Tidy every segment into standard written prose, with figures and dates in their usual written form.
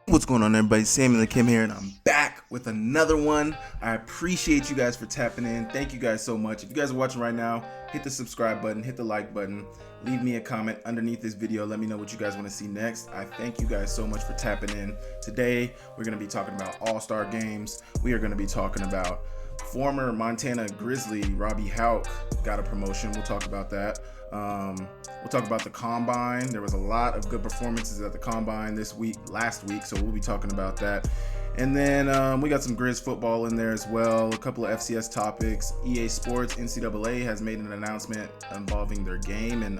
What's going on, everybody? Samuel and Kim here, and I'm back with another one. I appreciate you guys for tapping in. Thank you guys so much. If you guys are watching right now, hit the subscribe button, hit the like button, leave me a comment underneath this video. Let me know what you guys want to see next. I thank you guys so much for tapping in. Today, we're going to be talking about All-Star games. We are going to be talking about former Montana Grizzly Robbie Hauck got a promotion. We'll talk about that. We'll talk about the Combine. There was a lot of good performances at the Combine last week, so we'll be talking about that. And then we got some Grizz football in there as well, a couple of FCS topics. EA Sports, NCAA has made an announcement involving their game and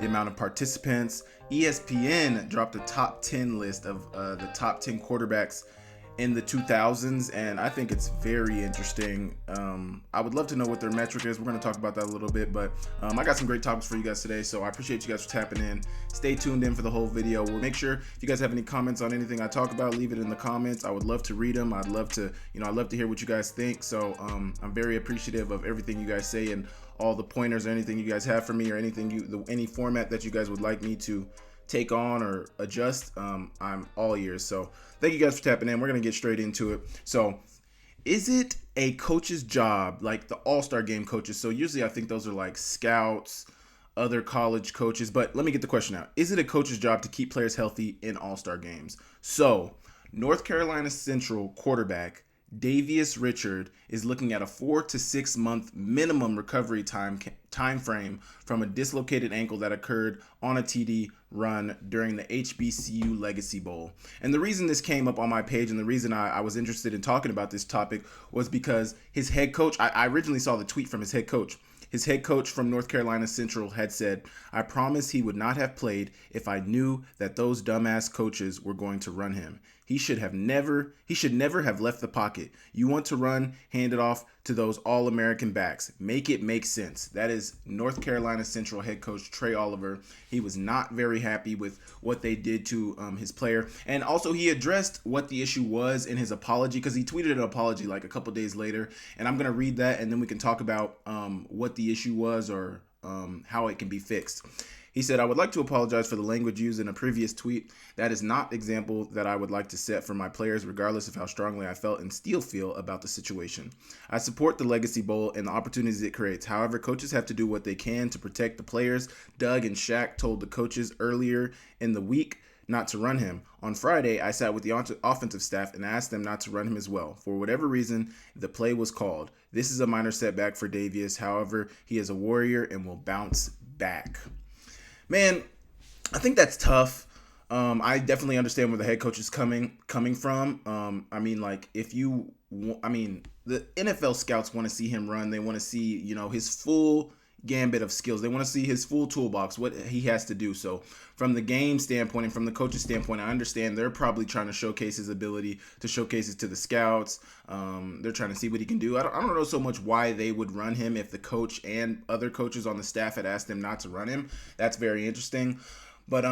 the amount of participants. ESPN dropped a top 10 list of the top 10 quarterbacks in the 2000s, and I think it's very interesting. I would love to know what their metric is. We're going to talk about that a little bit, but I got some great topics for you guys today, so I appreciate you guys for tapping in. Stay tuned in for the whole video. We'll make sure if you guys have any comments on anything I talk about, leave it in the comments. I would love to read them. I'd love to hear what you guys think. So I'm very appreciative of everything you guys say and all the pointers or anything you guys have for me or any format that you guys would like me to take on or adjust. I'm all ears. So thank you guys for tapping in. We're going to get straight into it. So is it a coach's job, like the All-Star game coaches? So usually I think those are like scouts, other college coaches, but let me get the question out. Is it a coach's job to keep players healthy in All-Star games? So North Carolina Central quarterback Davius Richard is looking at a 4 to 6 month minimum recovery time frame from a dislocated ankle that occurred on a TD run during the HBCU Legacy Bowl. And the reason this came up on my page and the reason I was interested in talking about this topic was because his head coach, I originally saw the tweet from his head coach. His head coach from North Carolina Central had said, "I promised he would not have played if I knew that those dumbass coaches were going to run him. He should never have left the pocket. You want to run, hand it off to those All-American backs. Make it make sense." That is North Carolina Central head coach Trey Oliver. He was not very happy with what they did to his player. And also he addressed what the issue was in his apology, because he tweeted an apology like a couple days later. And I'm going to read that and then we can talk about what the issue was or how it can be fixed. He said, "I would like to apologize for the language used in a previous tweet. That is not the example that I would like to set for my players, regardless of how strongly I felt and still feel about the situation. I support the Legacy Bowl and the opportunities it creates. However, coaches have to do what they can to protect the players. Doug and Shaq told the coaches earlier in the week not to run him. On Friday, I sat with the offensive staff and asked them not to run him as well. For whatever reason, the play was called. This is a minor setback for Davius. However, he is a warrior and will bounce back." Man, I think that's tough. I definitely understand where the head coach is coming from. The NFL scouts want to see him run. They want to see, his full gambit of skills. They want to see his full toolbox, what he has to do. So from the game standpoint and from the coach's standpoint, I understand they're probably trying to showcase his ability, to showcase it to the scouts. They're trying to see what he can do. I don't know so much why they would run him if the coach and other coaches on the staff had asked them not to run him. That's very interesting. But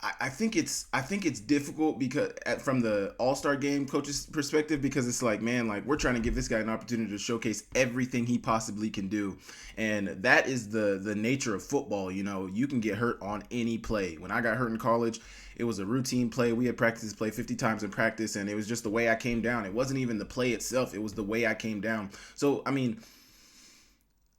I think it's difficult because from the All-Star game coach's perspective, because it's like, man, like we're trying to give this guy an opportunity to showcase everything he possibly can do. And that is the nature of football. You can get hurt on any play. When I got hurt in college, it was a routine play. We had practiced play 50 times in practice, and it was just the way I came down. It wasn't even the play itself. It was the way I came down. So,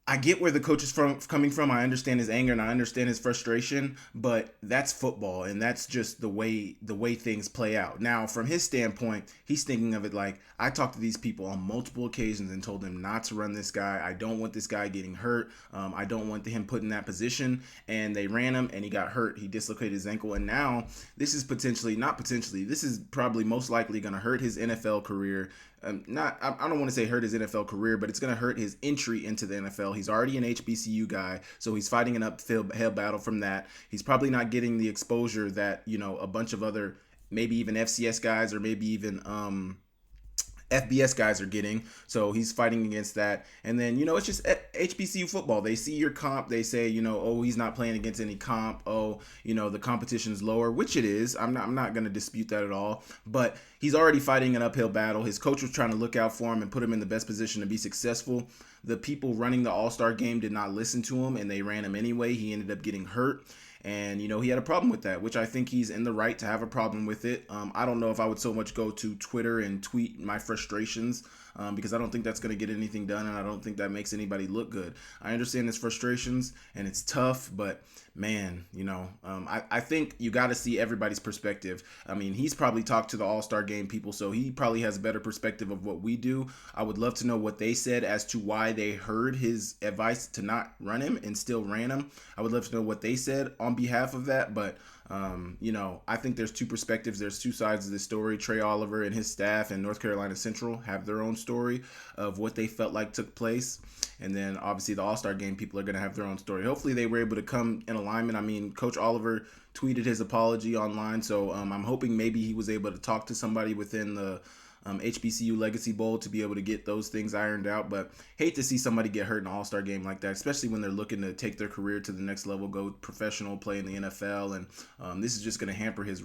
I get where the coach is coming from. I understand his anger and I understand his frustration, but that's football and that's just the way things play out. Now, from his standpoint, he's thinking of it like, I talked to these people on multiple occasions and told them not to run this guy. I don't want this guy getting hurt. I don't want him put in that position. And they ran him and he got hurt. He dislocated his ankle. And now this is this is probably most likely going to hurt his NFL career. I don't want to say hurt his NFL career, but it's going to hurt his entry into the NFL. He's already an HBCU guy, so he's fighting an uphill battle from that. He's probably not getting the exposure that, a bunch of other, maybe even FCS guys or maybe even FBS guys are getting. So he's fighting against that. And then, it's just HBCU football. They see your comp. They say, oh, he's not playing against any comp. Oh, the competition's lower, which it is. I'm not going to dispute that at all. But he's already fighting an uphill battle. His coach was trying to look out for him and put him in the best position to be successful. the people running the All-Star game did not listen to him and they ran him anyway. He ended up getting hurt. And, he had a problem with that, which I think he's in the right to have a problem with it. I don't know if I would so much go to Twitter and tweet my frustrations because I don't think that's going to get anything done, and I don't think that makes anybody look good. I understand his frustrations, and it's tough, but man, I think you got to see everybody's perspective. I mean, he's probably talked to the All-Star game people, so he probably has a better perspective of what we do. I would love to know what they said as to why they heard his advice to not run him and still ran him. I would love to know what they said on behalf of that, but I think there's two perspectives. There's two sides of this story. Trey Oliver and his staff and North Carolina Central have their own story of what they felt like took place. And then obviously the All-Star game people are going to have their own story. Hopefully they were able to come in alignment. I mean, Coach Oliver tweeted his apology online. So I'm hoping maybe he was able to talk to somebody within the HBCU Legacy Bowl to be able to get those things ironed out. But hate to see somebody get hurt in an All-Star game like that, especially when they're looking to take their career to the next level, go professional, play in the NFL. And this is just going to hamper his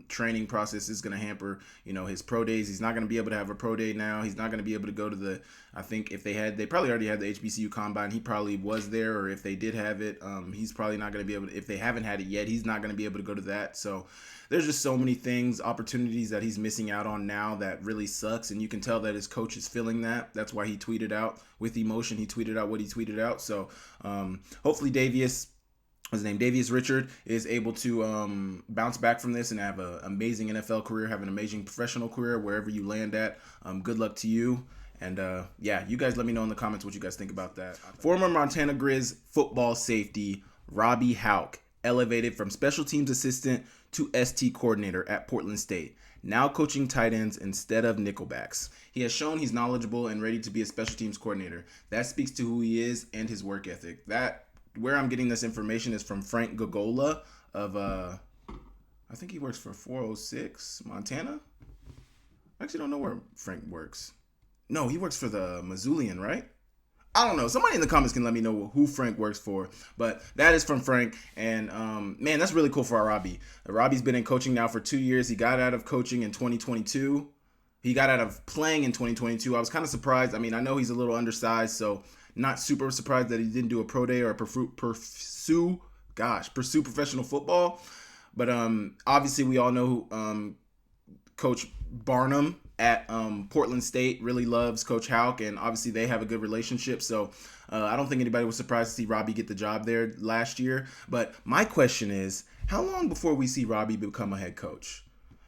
training process. Is going to hamper, his pro days. He's not going to be able to have a pro day now. He's not going to be able to go to I think if they probably already had the HBCU Combine. He probably was there, or if they did have it, he's probably not going to be able to, if they haven't had it yet, he's not going to be able to go to that. So there's just so many things, opportunities that he's missing out on now that really sucks. And you can tell that his coach is feeling that. That's why he tweeted out with emotion. He tweeted out what he tweeted out. So hopefully Davius Richard is able to bounce back from this and have an amazing NFL career, have an amazing professional career wherever you land at. Good luck to you. And you guys let me know in the comments what you guys think about that. Former Montana Grizz football safety Robbie Hauck elevated from special teams assistant to ST coordinator at Portland State, now coaching tight ends instead of nickelbacks. He has shown he's knowledgeable and ready to be a special teams coordinator. That speaks to who he is and his work ethic. Where I'm getting this information is from Frank Gogola of, I think he works for 406 Montana. I actually don't know where Frank works. No, he works for the Missoulian, right? I don't know. Somebody in the comments can let me know who Frank works for. But that is from Frank. And, man, that's really cool for our Robbie. Robbie's been in coaching now for 2 years. He got out of coaching in 2022. He got out of playing in 2022. I was kind of surprised. I mean, I know he's a little undersized, so not super surprised that he didn't do a pro day or pursue professional football. But obviously we all know Coach Barnum at Portland State really loves Coach Hauck, and obviously they have a good relationship. So I don't think anybody was surprised to see Robbie get the job there last year. But my question is, how long before we see Robbie become a head coach?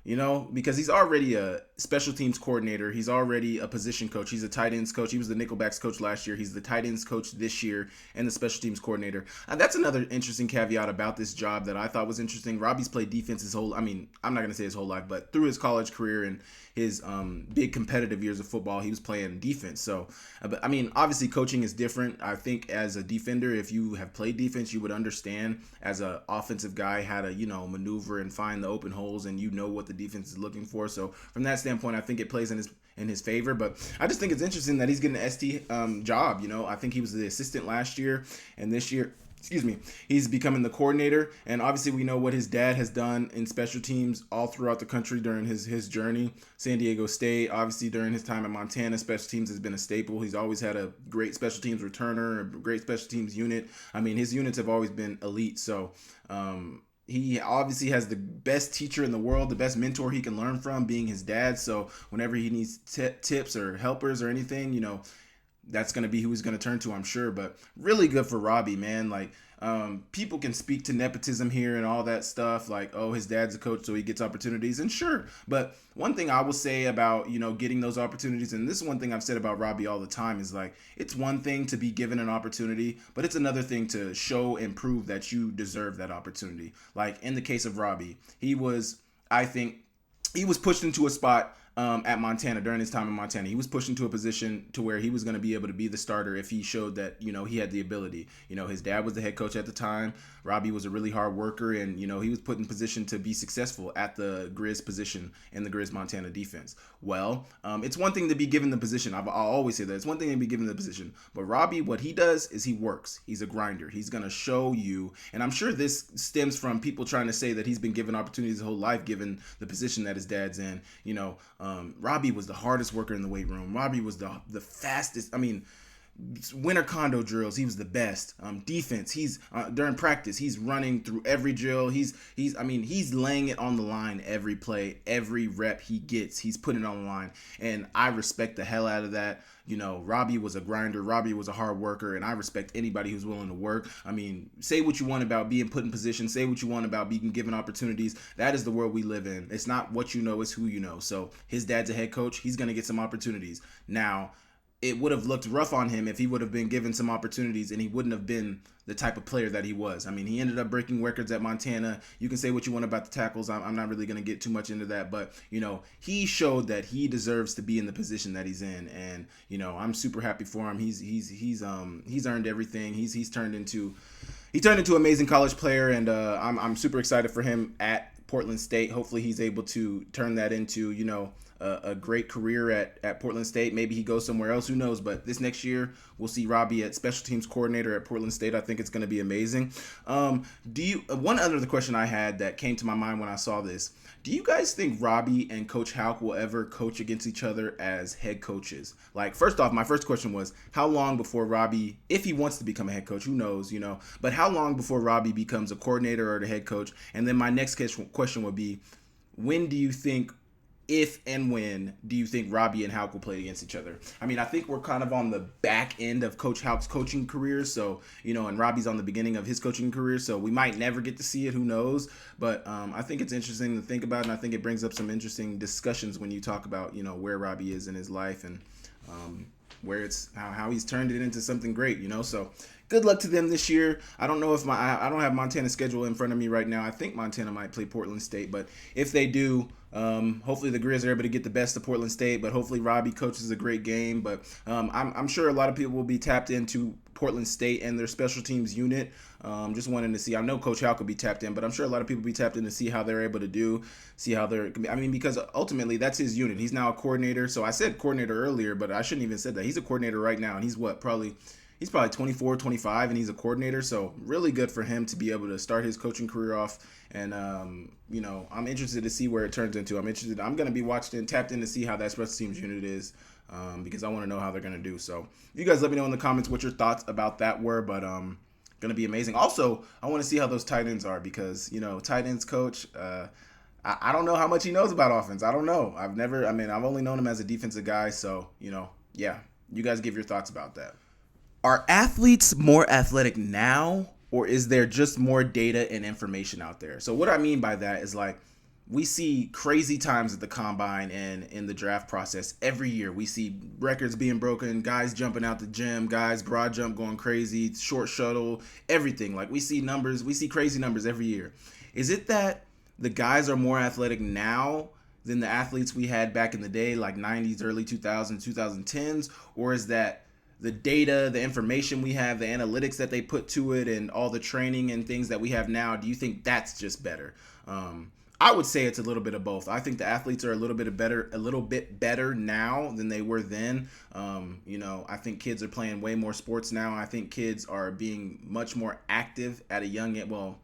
Because he's already a special teams coordinator. He's already a position coach. He's a tight ends coach. He was the nickelbacks coach last year. He's the tight ends coach this year and the special teams coordinator. That's another interesting caveat about this job that I thought was interesting. Robbie's played defense I'm not going to say his whole life, but through his college career and his big competitive years of football, he was playing defense. So, obviously coaching is different. I think as a defender, if you have played defense, you would understand as an offensive guy how to, maneuver and find the open holes, and what the defense is looking for. So from that standpoint, I think it plays in his favor. But I just think it's interesting that he's getting an ST job. I think he was the assistant last year, and this year, he's becoming the coordinator. And obviously we know what his dad has done in special teams all throughout the country during his journey. San Diego State, obviously during his time at Montana, special teams has been a staple. He's always had a great special teams returner, a great special teams unit. His units have always been elite. So he obviously has the best teacher in the world, the best mentor he can learn from, being his dad. So whenever he needs tips or helpers or anything, that's going to be who he's going to turn to, I'm sure. But really good for Robbie, man. People can speak to nepotism here and all that stuff. His dad's a coach, so he gets opportunities. And sure. But one thing I will say about, getting those opportunities, and this is one thing I've said about Robbie all the time, is it's one thing to be given an opportunity, but it's another thing to show and prove that you deserve that opportunity. In the case of Robbie, I think he was pushed into a spot at Montana during his time in Montana. He was pushed into a position to where he was going to be able to be the starter if he showed that, he had the ability. His dad was the head coach at the time. Robbie was a really hard worker, and, he was put in position to be successful at the Grizz position in the Grizz Montana defense. Well, it's one thing to be given the position. I'll always say that. It's one thing to be given the position. But Robbie, what he does is he works. He's a grinder. He's going to show you, and I'm sure this stems from people trying to say that he's been given opportunities his whole life given the position that his dad's in. Robbie was the hardest worker in the weight room. Robbie was the fastest. winter condo drills, he was the best. Defense, he's during practice, he's running through every drill. He's laying it on the line every play, every rep he gets, he's putting it on the line, and I respect the hell out of that. Robbie was a grinder. Robbie was a hard worker, and I respect anybody who's willing to work. Say what you want about being put in position. Say what you want about being given opportunities. That is the world we live in. It's not what you know, it's who you know. So his dad's a head coach. He's going to get some opportunities. Now, it would have looked rough on him if he would have been given some opportunities and he wouldn't have been the type of player that he was. He ended up breaking records at Montana. You can say what you want about the tackles. I'm not really going to get too much into that, but he showed that he deserves to be in the position that he's in, and I'm super happy for him. He's earned everything. He's turned into an amazing college player, and I'm super excited for him at Portland State. Hopefully he's able to turn that into a great career at Portland State. Maybe he goes somewhere else, who knows, but this next year we'll see Robbie at special teams coordinator at Portland State. I think it's going to be amazing. One other question I had that came to my mind when I saw this, do you guys think Robbie and Coach Hauck will ever coach against each other as head coaches? Like, first off, my first question was, how long before Robbie, if he wants to become a head coach, who knows, but how long before Robbie becomes a coordinator or the head coach? And then my next question would be, when do you think, if and when do you think Robbie and Hauck will play against each other? I think we're kind of on the back end of Coach Hauck's coaching career, so and Robbie's on the beginning of his coaching career, so we might never get to see it, who knows, but I think it's interesting to think about, and I think it brings up some interesting discussions when you talk about where Robbie is in his life, and where it's how he's turned it into something great, so good luck to them this year. I don't know if I don't have Montana's schedule in front of me right now. I think Montana might play Portland State, but if they do, hopefully the Grizz are able to get the best of Portland State, but hopefully Robbie coaches a great game. But I'm sure a lot of people will be tapped into Portland State and their special teams unit. Just wanting to see. I know Coach Hauck will be tapped in, but I'm sure a lot of people will be tapped in to see how they're able to do, see how they're. Because ultimately that's his unit. He's now a coordinator. So I said coordinator earlier, but I shouldn't even said that. He's a coordinator right now, and he's probably 24, 25, and he's a coordinator. So really good for him to be able to start his coaching career off. And, I'm interested to see where it turns into. I'm going to be watched and tapped in to see how that special teams unit is, because I want to know how they're going to do. So you guys let me know in the comments what your thoughts about that were, but going to be amazing. Also, I want to see how those tight ends are, because, tight ends coach, I don't know how much he knows about offense. I don't know. I've only known him as a defensive guy. So, yeah, you guys give your thoughts about that. Are athletes more athletic now, or is there just more data and information out there? So what I mean by that is, like, we see crazy times at the combine and in the draft process every year. We see records being broken, guys jumping out the gym, guys broad jump going crazy, short shuttle, everything. Like, we see crazy numbers every year. Is it that the guys are more athletic now than the athletes we had back in the day, like 90s, early 2000s, 2010s? Or is that the data, the information we have, the analytics that they put to it, and all the training and things that we have now, do you think that's just better? I would say it's a little bit of both. I think the athletes are a little bit better now than they were then. I think kids are playing way more sports now. I think kids are being much more active at a young age. Well,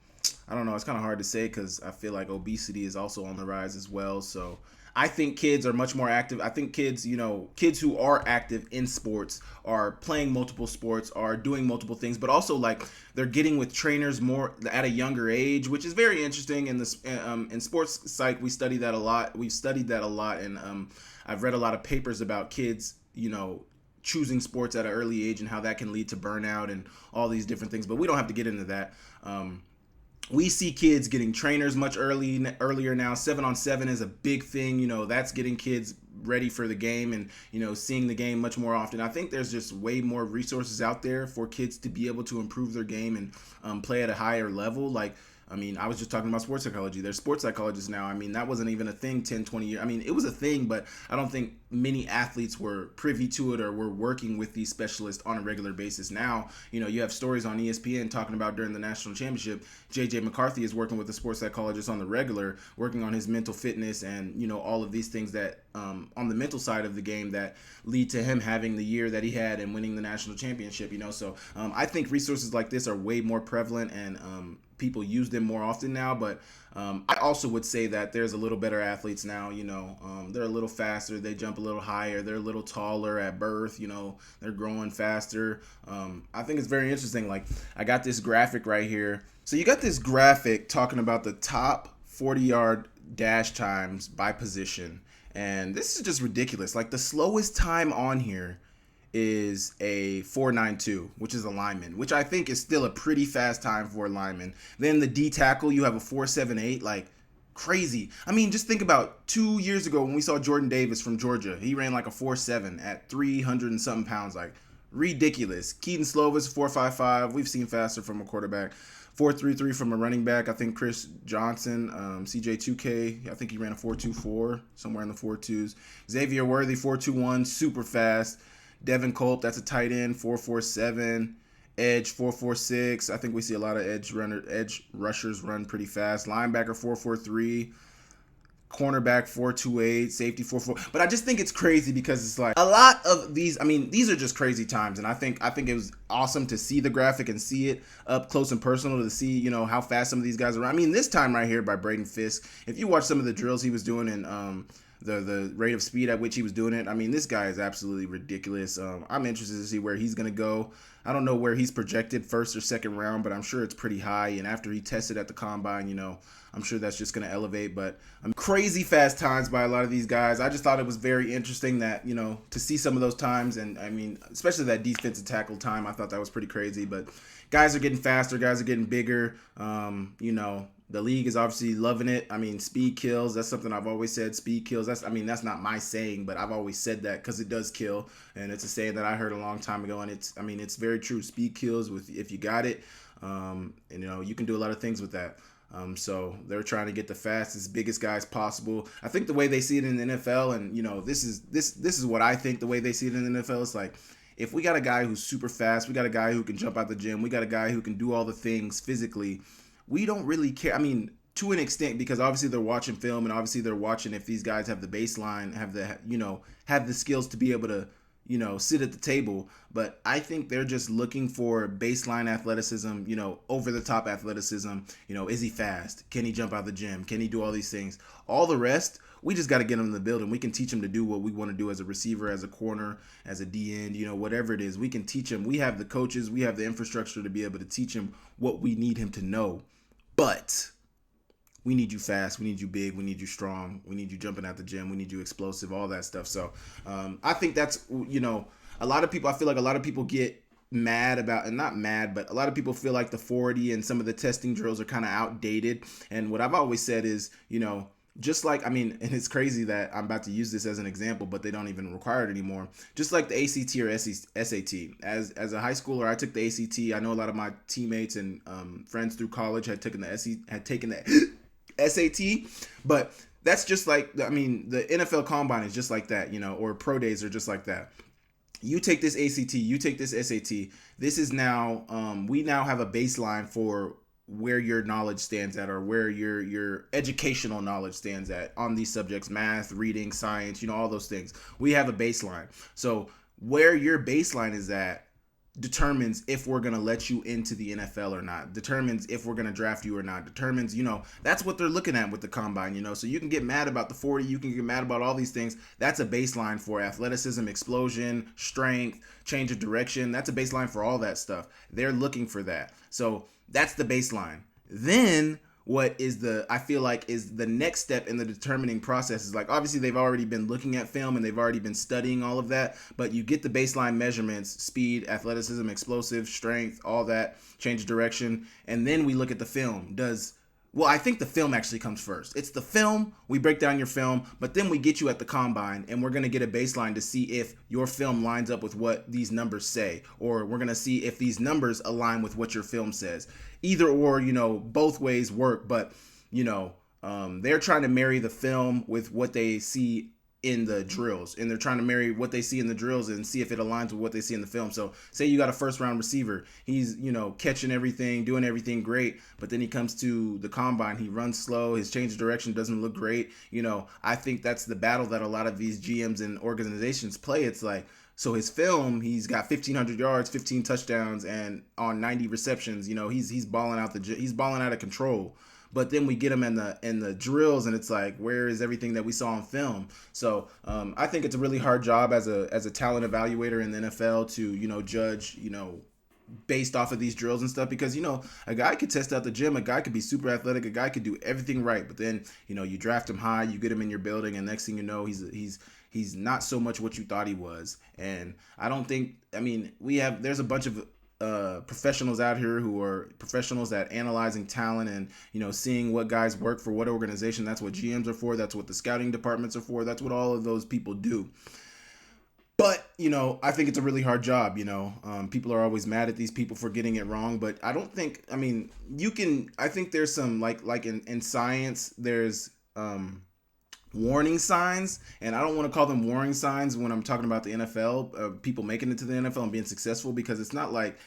I don't know. It's kind of hard to say, because I feel like obesity is also on the rise as well. So I think kids are much more active. I think kids who are active in sports are playing multiple sports, are doing multiple things, but also, like, they're getting with trainers more at a younger age, which is very interesting. In this in sports psych, we study that a lot. We've studied that a lot, and I've read a lot of papers about kids, choosing sports at an early age and how that can lead to burnout and all these different things. But we don't have to get into that. We see kids getting trainers much earlier now. 7-on-7 is a big thing. That's getting kids ready for the game and, seeing the game much more often. I think there's just way more resources out there for kids to be able to improve their game and play at a higher level. Like, I was just talking about sports psychology. There's sports psychologists now. That wasn't even a thing 10, 20 years. It was a thing, but I don't think many athletes were privy to it or were working with these specialists on a regular basis. Now, you have stories on ESPN talking about during the national championship, J.J. McCarthy is working with a sports psychologist on the regular, working on his mental fitness and, all of these things that on the mental side of the game that lead to him having the year that he had and winning the national championship, So I think resources like this are way more prevalent, and people use them more often now, but I also would say that there's a little better athletes now. They're a little faster, they jump a little higher, they're a little taller at birth. They're growing faster. I think it's very interesting. Like, I got this graphic right here. So you got this graphic talking about the top 40-yard dash times by position, and this is just ridiculous. Like, the slowest time on here is a 4.92, which is a lineman, which I think is still a pretty fast time for a lineman. Then the D tackle, you have a 4.78, like, crazy. I mean, just think about 2 years ago when we saw Jordan Davis from Georgia. He ran like a 4.7 at 300 and something pounds, like, ridiculous. Keaton Slovis, 4.55. We've seen faster from a quarterback. 4.33 from a running back. I think Chris Johnson, CJ2K, I think he ran a 4.24, somewhere in the 4.2s. Xavier Worthy, 4.21, super fast. Devin Culp, that's a tight end, 4.47. Edge, 4.46. I think we see a lot of edge rushers run pretty fast. Linebacker, 4.43. Cornerback, 4.28. Safety, 4.4. But I just think it's crazy because it's like a lot of these. I mean, these are just crazy times, and I think it was awesome to see the graphic and see it up close and personal, to see how fast some of these guys are. I mean, this time right here by Braden Fisk, if you watch some of the drills he was doing and the rate of speed at which he was doing it, I mean, this guy is absolutely ridiculous. I'm interested to see where he's going to go. I don't know where he's projected, first or second round, but I'm sure it's pretty high. And after he tested at the combine, I'm sure that's just going to elevate. But crazy fast times by a lot of these guys. I just thought it was very interesting that, to see some of those times. And I mean, especially that defensive tackle time, I thought that was pretty crazy. But guys are getting faster. Guys are getting bigger. The league is obviously loving it. I mean, speed kills. That's something I've always said. Speed kills. That's not my saying, but I've always said that because it does kill. And it's a saying that I heard a long time ago. And it's very true. Speed kills if you got it. You can do a lot of things with that. So they're trying to get the fastest, biggest guys possible. I think the way they see it in the NFL, and this is what I think the way they see it in the NFL is like, if we got a guy who's super fast, we got a guy who can jump out the gym, we got a guy who can do all the things physically, we don't really care. I mean, to an extent, because obviously they're watching film and obviously they're watching if these guys have the baseline, have the skills to be able to, sit at the table. But I think they're just looking for baseline athleticism, over the top athleticism. Is he fast? Can he jump out the gym? Can he do all these things? All the rest, we just got to get him in the building. We can teach him to do what we want to do as a receiver, as a corner, as a D end, whatever it is. We can teach him. We have the coaches, we have the infrastructure to be able to teach him what we need him to know. But we need you fast, we need you big, we need you strong, we need you jumping out the gym, we need you explosive, all that stuff. So I think that's, a lot of people, I feel like a lot of people get mad about, and not mad, but a lot of people feel like the 40 and some of the testing drills are kind of outdated. And what I've always said is, just like, and it's crazy that I'm about to use this as an example, but they don't even require it anymore. Just like the ACT or SAT. As a high schooler, I took the ACT. I know a lot of my teammates and friends through college had taken the SAT, but that's just like, the NFL Combine is just like that, or pro days are just like that. You take this ACT, you take this SAT. This is now, we now have a baseline for where your knowledge stands at, or where your educational knowledge stands at on these subjects: math, reading, science, all those things. We have a baseline. So where your baseline is at determines if we're going to let you into the NFL or not, determines if we're going to draft you or not, determines, that's what they're looking at with the combine, so you can get mad about the 40, you can get mad about all these things. That's a baseline for athleticism, explosion, strength, change of direction. That's a baseline for all that stuff. They're looking for that. So that's the baseline. Then what is I feel like is the next step in the determining process is like, obviously they've already been looking at film and they've already been studying all of that, but you get the baseline measurements: speed, athleticism, explosive, strength, all that, change of direction. And then we look at the film. I think the film actually comes first. It's the film. We break down your film, but then we get you at the combine and we're going to get a baseline to see if your film lines up with what these numbers say, or we're going to see if these numbers align with what your film says. Either or, both ways work, but, they're trying to marry the film with what they see in the drills, and they're trying to marry what they see in the drills and see if it aligns with what they see in the film. So say you got a first round receiver, he's catching everything, doing everything great, but then he comes to the combine, he runs slow, his change of direction doesn't look great. I think that's the battle that a lot of these GMs and organizations play. It's like, So his film, he's got 1,500 yards, 15 touchdowns, and on 90 receptions. He's balling out he's balling out of control. But then we get him in the drills, and it's like, where is everything that we saw on film? So I think it's a really hard job as a talent evaluator in the NFL to judge based off of these drills and stuff, because a guy could test out the gym, a guy could be super athletic, a guy could do everything right, but then you draft him high, you get him in your building, and next thing you know, he's not so much what you thought he was. And I don't think, there's a bunch of professionals out here who are professionals at analyzing talent and seeing what guys work for what organization. That's what GMs are for, that's what the scouting departments are for, that's what all of those people do. But, I think it's a really hard job. People are always mad at these people for getting it wrong, but I don't think, I think there's some, like in science, there's warning signs, and I don't want to call them warning signs when I'm talking about the NFL, people making it to the NFL and being successful, because it's not like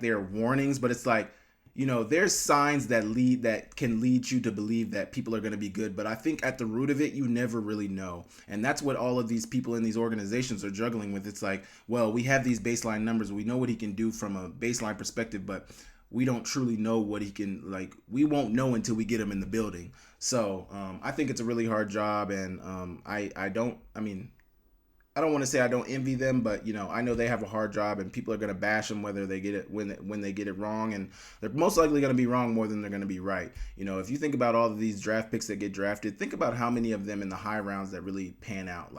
they're warnings, but it's like, there's signs that can lead you to believe that people are going to be good. But I think at the root of it, you never really know. And that's what all of these people in these organizations are juggling with. It's like, well, we have these baseline numbers. We know what he can do from a baseline perspective, but we don't truly know what he can, we won't know until we get him in the building. So I think it's a really hard job. And I don't want to say I don't envy them, but I know they have a hard job, and people are going to bash them whether they get it when they get it wrong, and they're most likely going to be wrong more than they're going to be right. If you think about all of these draft picks that get drafted, think about how many of them in the high rounds that really pan out.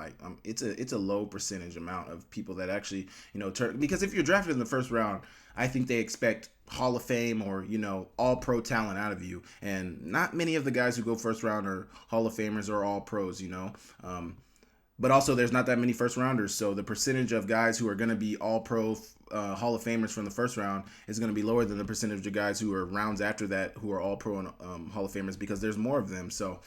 It's a low percentage amount of people that actually because if you're drafted in the first round, I think they expect Hall of Fame or all pro talent out of you, and not many of the guys who go first round are Hall of Famers or all pros. But also, there's not that many first rounders, so the percentage of guys who are going to be all pro Hall of Famers from the first round is going to be lower than the percentage of guys who are rounds after that who are all pro and Hall of Famers, because there's more of them. So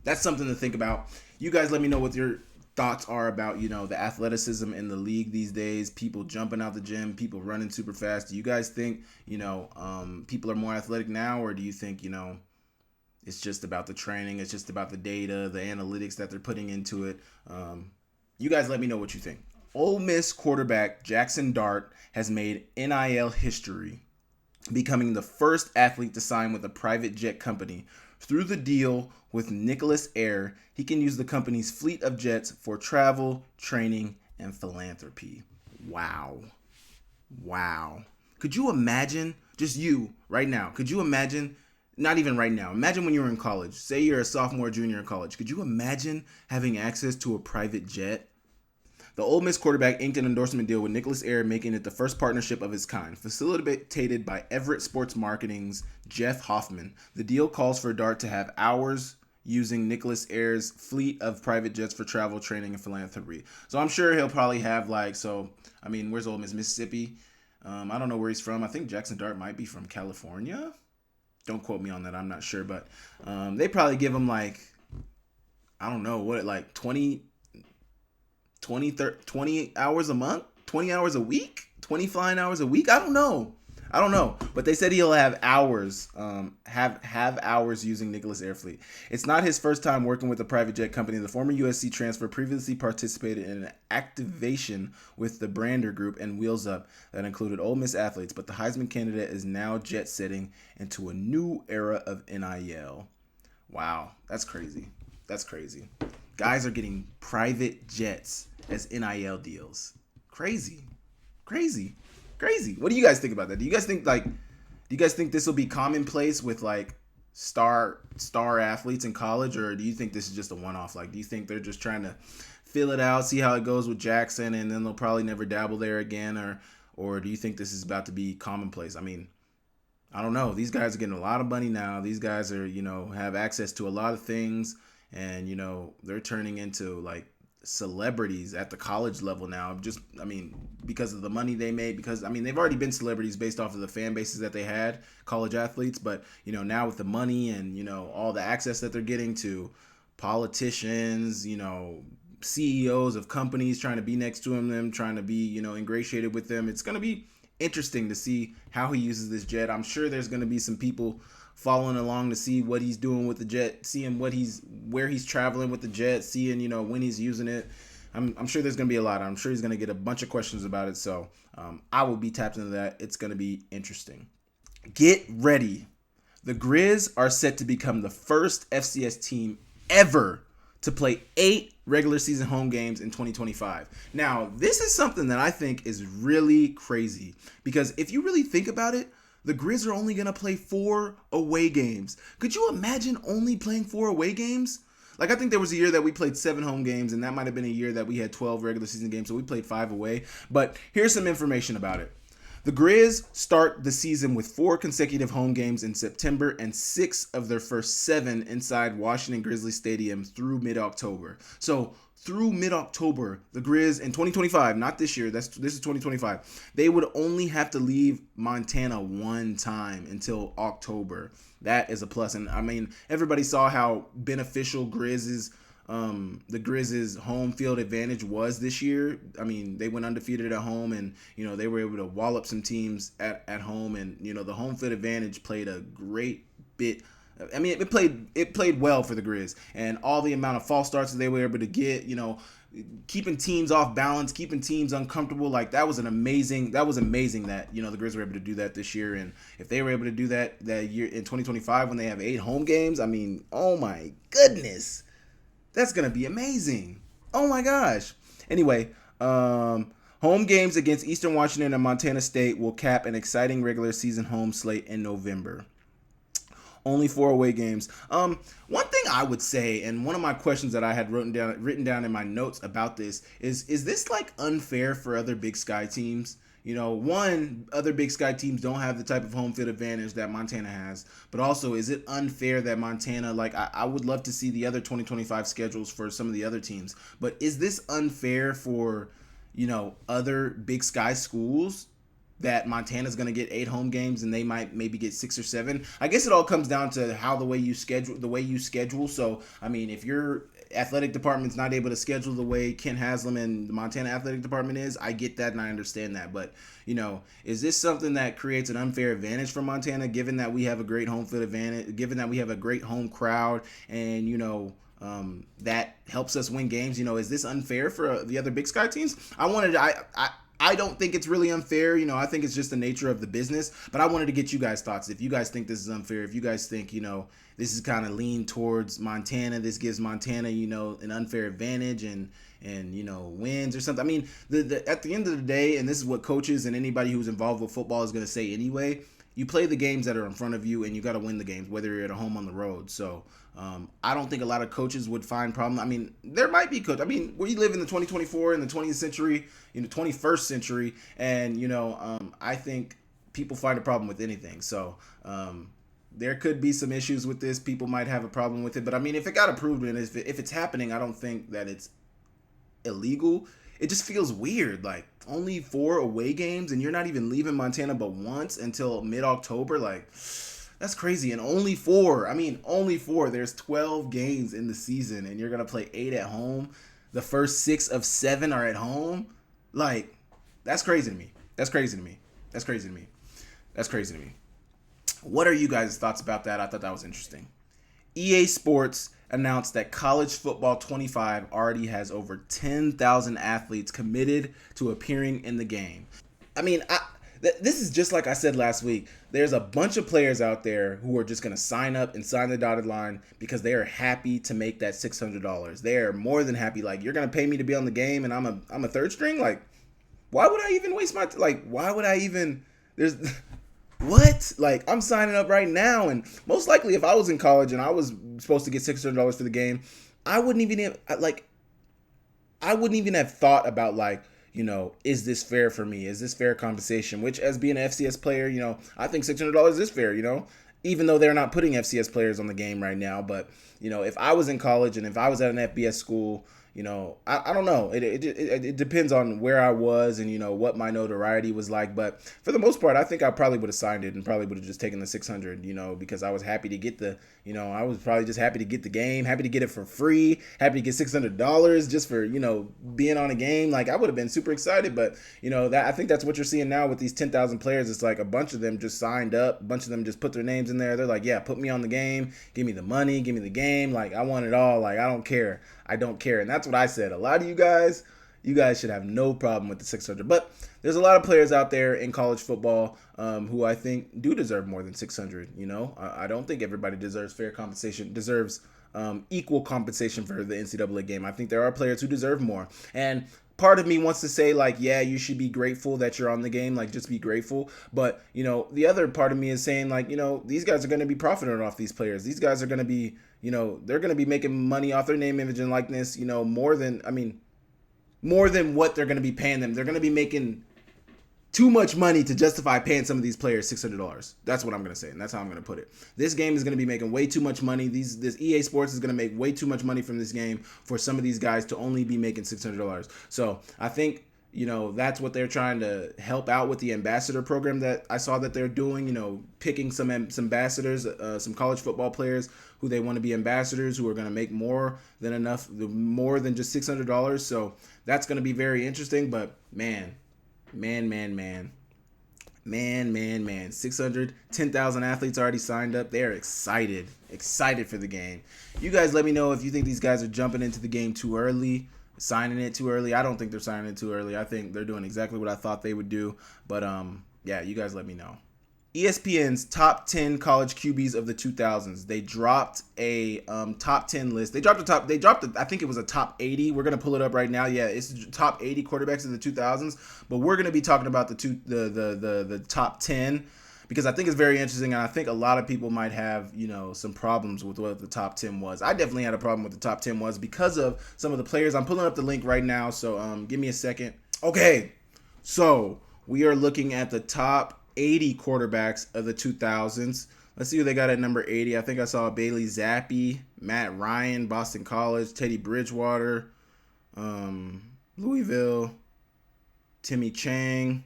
that's something to think about. You guys let me know what your thoughts are about the athleticism in the league these days. People jumping out the gym, people running super fast. Do you guys think people are more athletic now, or do you think it's just about the training, it's just about the data, the analytics that they're putting into it? You guys let me know what you think. Ole Miss quarterback Jackson Dart has made NIL history, becoming the first athlete to sign with a private jet company. Through the deal with Nicholas Air, he can use the company's fleet of jets for travel, training, and philanthropy. Wow. Could you imagine, just you right now, could you imagine, not even right now, imagine when you were in college, say you're a sophomore, junior in college, could you imagine having access to a private jet? The Ole Miss quarterback inked an endorsement deal with Nicholas Air, making it the first partnership of its kind, facilitated by Everett Sports Marketing's Jeff Hoffman. The deal calls for Dart to have hours using Nicholas Air's fleet of private jets for travel, training, and philanthropy. So I'm sure he'll probably have where's Ole Miss? Mississippi? I don't know where he's from. I think Jackson Dart might be from California. Don't quote me on that. I'm not sure, but they probably give him 20 hours a month, 20 hours a week, 20 flying hours a week. I don't know, but they said he'll have hours, have hours using Nicholas Air Fleet. It's not his first time working with a private jet company. The former USC transfer previously participated in an activation with the Brander Group and Wheels Up that included Ole Miss athletes, but the Heisman candidate is now jet setting into a new era of NIL. Wow, that's crazy. Guys are getting private jets as NIL deals. Crazy. What do you guys think about that? Do you guys think this will be commonplace with star athletes in college, or do you think this is just a one-off? Do you think they're just trying to fill it out, see how it goes with Jackson, and then they'll probably never dabble there again, or do you think this is about to be commonplace? I don't know. These guys are getting a lot of money now. These guys are, have access to a lot of things, and they're turning into celebrities at the college level now, because of the money they made, because they've already been celebrities based off of the fan bases that they had, college athletes, but now with the money and all the access that they're getting to politicians, CEOs of companies trying to be next to them trying to be ingratiated with them, it's going to be interesting to see how he uses this jet. I'm sure there's going to be some people following along to see what he's doing with the jet, seeing where he's traveling with the jet, seeing when he's using it. I'm sure there's going to be a lot. I'm sure he's going to get a bunch of questions about it. So I will be tapped into that. It's going to be interesting. Get ready. The Grizz are set to become the first FCS team ever to play 8 regular season home games in 2025. Now, this is something that I think is really crazy because if you really think about it, the Grizz are only going to play 4 away games. Could you imagine only playing 4 away games? Like, I think there was a year that we played 7 home games, and that might have been a year that we had 12 regular season games, so we played 5 away. But here's some information about it. The Grizz start the season with 4 consecutive home games in September and 6 of their first 7 inside Washington Grizzlies Stadium through mid-October. So through mid-October, the Grizz in 2025, not this year, this is 2025, they would only have to leave Montana 1 time until October. That is a plus. And I mean, everybody saw how beneficial the Grizz's home field advantage was this year. I mean, they went undefeated at home, and they were able to wallop some teams at home, and the home field advantage played a great bit. I mean, it played well for the Grizz, and all the amount of false starts that they were able to get, keeping teams off balance, keeping teams uncomfortable. Like, that was amazing that the Grizz were able to do that this year. And if they were able to do that year in 2025 when they have 8 home games, I mean, oh my goodness. That's going to be amazing. Oh, my gosh. Anyway, home games against Eastern Washington and Montana State will cap an exciting regular season home slate in November. Only 4 away games. One thing I would say, and one of my questions that I had written down in my notes about this is this like unfair for other Big Sky teams? Other Big Sky teams don't have the type of home field advantage that Montana has, but also, is it unfair that Montana, like, I would love to see the other 2025 schedules for some of the other teams, but is this unfair for, other Big Sky schools that Montana's going to get 8 home games and they might maybe get 6 or 7? I guess it all comes down to how the way you schedule. So, I mean, if your athletic department's not able to schedule the way Ken Haslam and the Montana athletic department is, I get that and I understand that. But, is this something that creates an unfair advantage for Montana, given that we have a great home field advantage, given that we have a great home crowd, and, that helps us win games? Is this unfair for the other Big Sky teams? I don't think it's really unfair. I think it's just the nature of the business. But I wanted to get you guys' thoughts. If you guys think this is unfair, if you guys think, this is kind of lean towards Montana, this gives Montana, an unfair advantage and wins or something. I mean, at the end of the day, and this is what coaches and anybody who's involved with football is going to say anyway, you play the games that are in front of you, and you got to win the games, whether you're at home on the road. So I don't think a lot of coaches would find problem. I mean, there might be coaches. I mean, we live in the 2024 in the 20th century, in the 21st century, and I think people find a problem with anything. So there could be some issues with this. People might have a problem with it, but I mean, if it got approved and if it's happening, I don't think that it's illegal. It just feels weird, like only 4 away games and you're not even leaving Montana but once until mid-October. Like, that's crazy. And only 4. I mean, only 4. There's 12 games in the season and you're going to play 8 at home. The first 6 of 7 are at home. Like, that's crazy to me. That's crazy to me. That's crazy to me. That's crazy to me. What are you guys' thoughts about that? I thought that was interesting. EA Sports announced that College Football 25 already has over 10,000 athletes committed to appearing in the game. I mean, this is just like I said last week. There's a bunch of players out there who are just going to sign up and sign the dotted line because they are happy to make that $600. They are more than happy. Like, you're going to pay me to be on the game and I'm a third string? Like, why would I even waste my why would I even what? Like, I'm signing up right now, and most likely if I was in college and I was supposed to get $600 for the game, I wouldn't even have thought about is this fair for me? Is this fair compensation? Which, as being an FCS player, I think $600 is fair, even though they're not putting FCS players on the game right now. But, if I was in college and if I was at an FBS school, I don't know. It depends on where I was and, what my notoriety was like. But for the most part, I think I probably would have signed it and probably would have just taken the 600, because I was happy to get I was probably just happy to get the game, happy to get it for free, happy to get $600 just for, being on a game. Like, I would have been super excited. But, that I think that's what you're seeing now with these 10,000 players. It's like a bunch of them just signed up. A bunch of them just put their names in there. They're like, yeah, put me on the game. Give me the money. Give me the game. Like, I want it all. Like, I don't care. And That's what I said. A lot of you guys should have no problem with the 600. But there's a lot of players out there in college football who I think do deserve more than 600. You know, I don't think everybody deserves fair compensation, deserves equal compensation for the NCAA game. I think there are players who deserve more. And part of me wants to say, like, yeah, you should be grateful that you're on the game. Like, just be grateful. But, you know, the other part of me is saying, like, you know, these guys are going to be profiting off these players. These guys are going to be, you know, they're going to be making money off their name, image, and likeness, you know, more than what they're going to be paying them. They're going to be making too much money to justify paying some of these players $600. That's what I'm going to say, and that's how I'm going to put it. This game is going to be making way too much money. This EA Sports is going to make way too much money from this game for some of these guys to only be making $600. So I think, you know, that's what they're trying to help out with the ambassador program that I saw that they're doing, you know, picking some ambassadors, some college football players who they want to be ambassadors, who are going to make more than just $600. So that's going to be very interesting. But man, 600, 10,000 athletes already signed up. They're excited for the game. You guys let me know if you think these guys are jumping into the game too early, signing it too early. I don't think they're signing it too early. I think they're doing exactly what I thought they would do. But yeah, you guys let me know. ESPN's top 10 college QBs of the 2000s. They dropped a top 10 list. I think it was a top 80. We're going to pull it up right now. Yeah, it's top 80 quarterbacks of the 2000s, but we're going to be talking about the top 10 because I think it's very interesting, and I think a lot of people might have, you know, some problems with what the top 10 was. I definitely had a problem with the top 10 was because of some of the players. I'm pulling up the link right now, so give me a second. Okay, so we are looking at the top 80 quarterbacks of the 2000s. Let's see who they got at number 80. I think I saw Bailey Zappi, Matt Ryan, Boston College, Teddy Bridgewater, Louisville, Timmy Chang,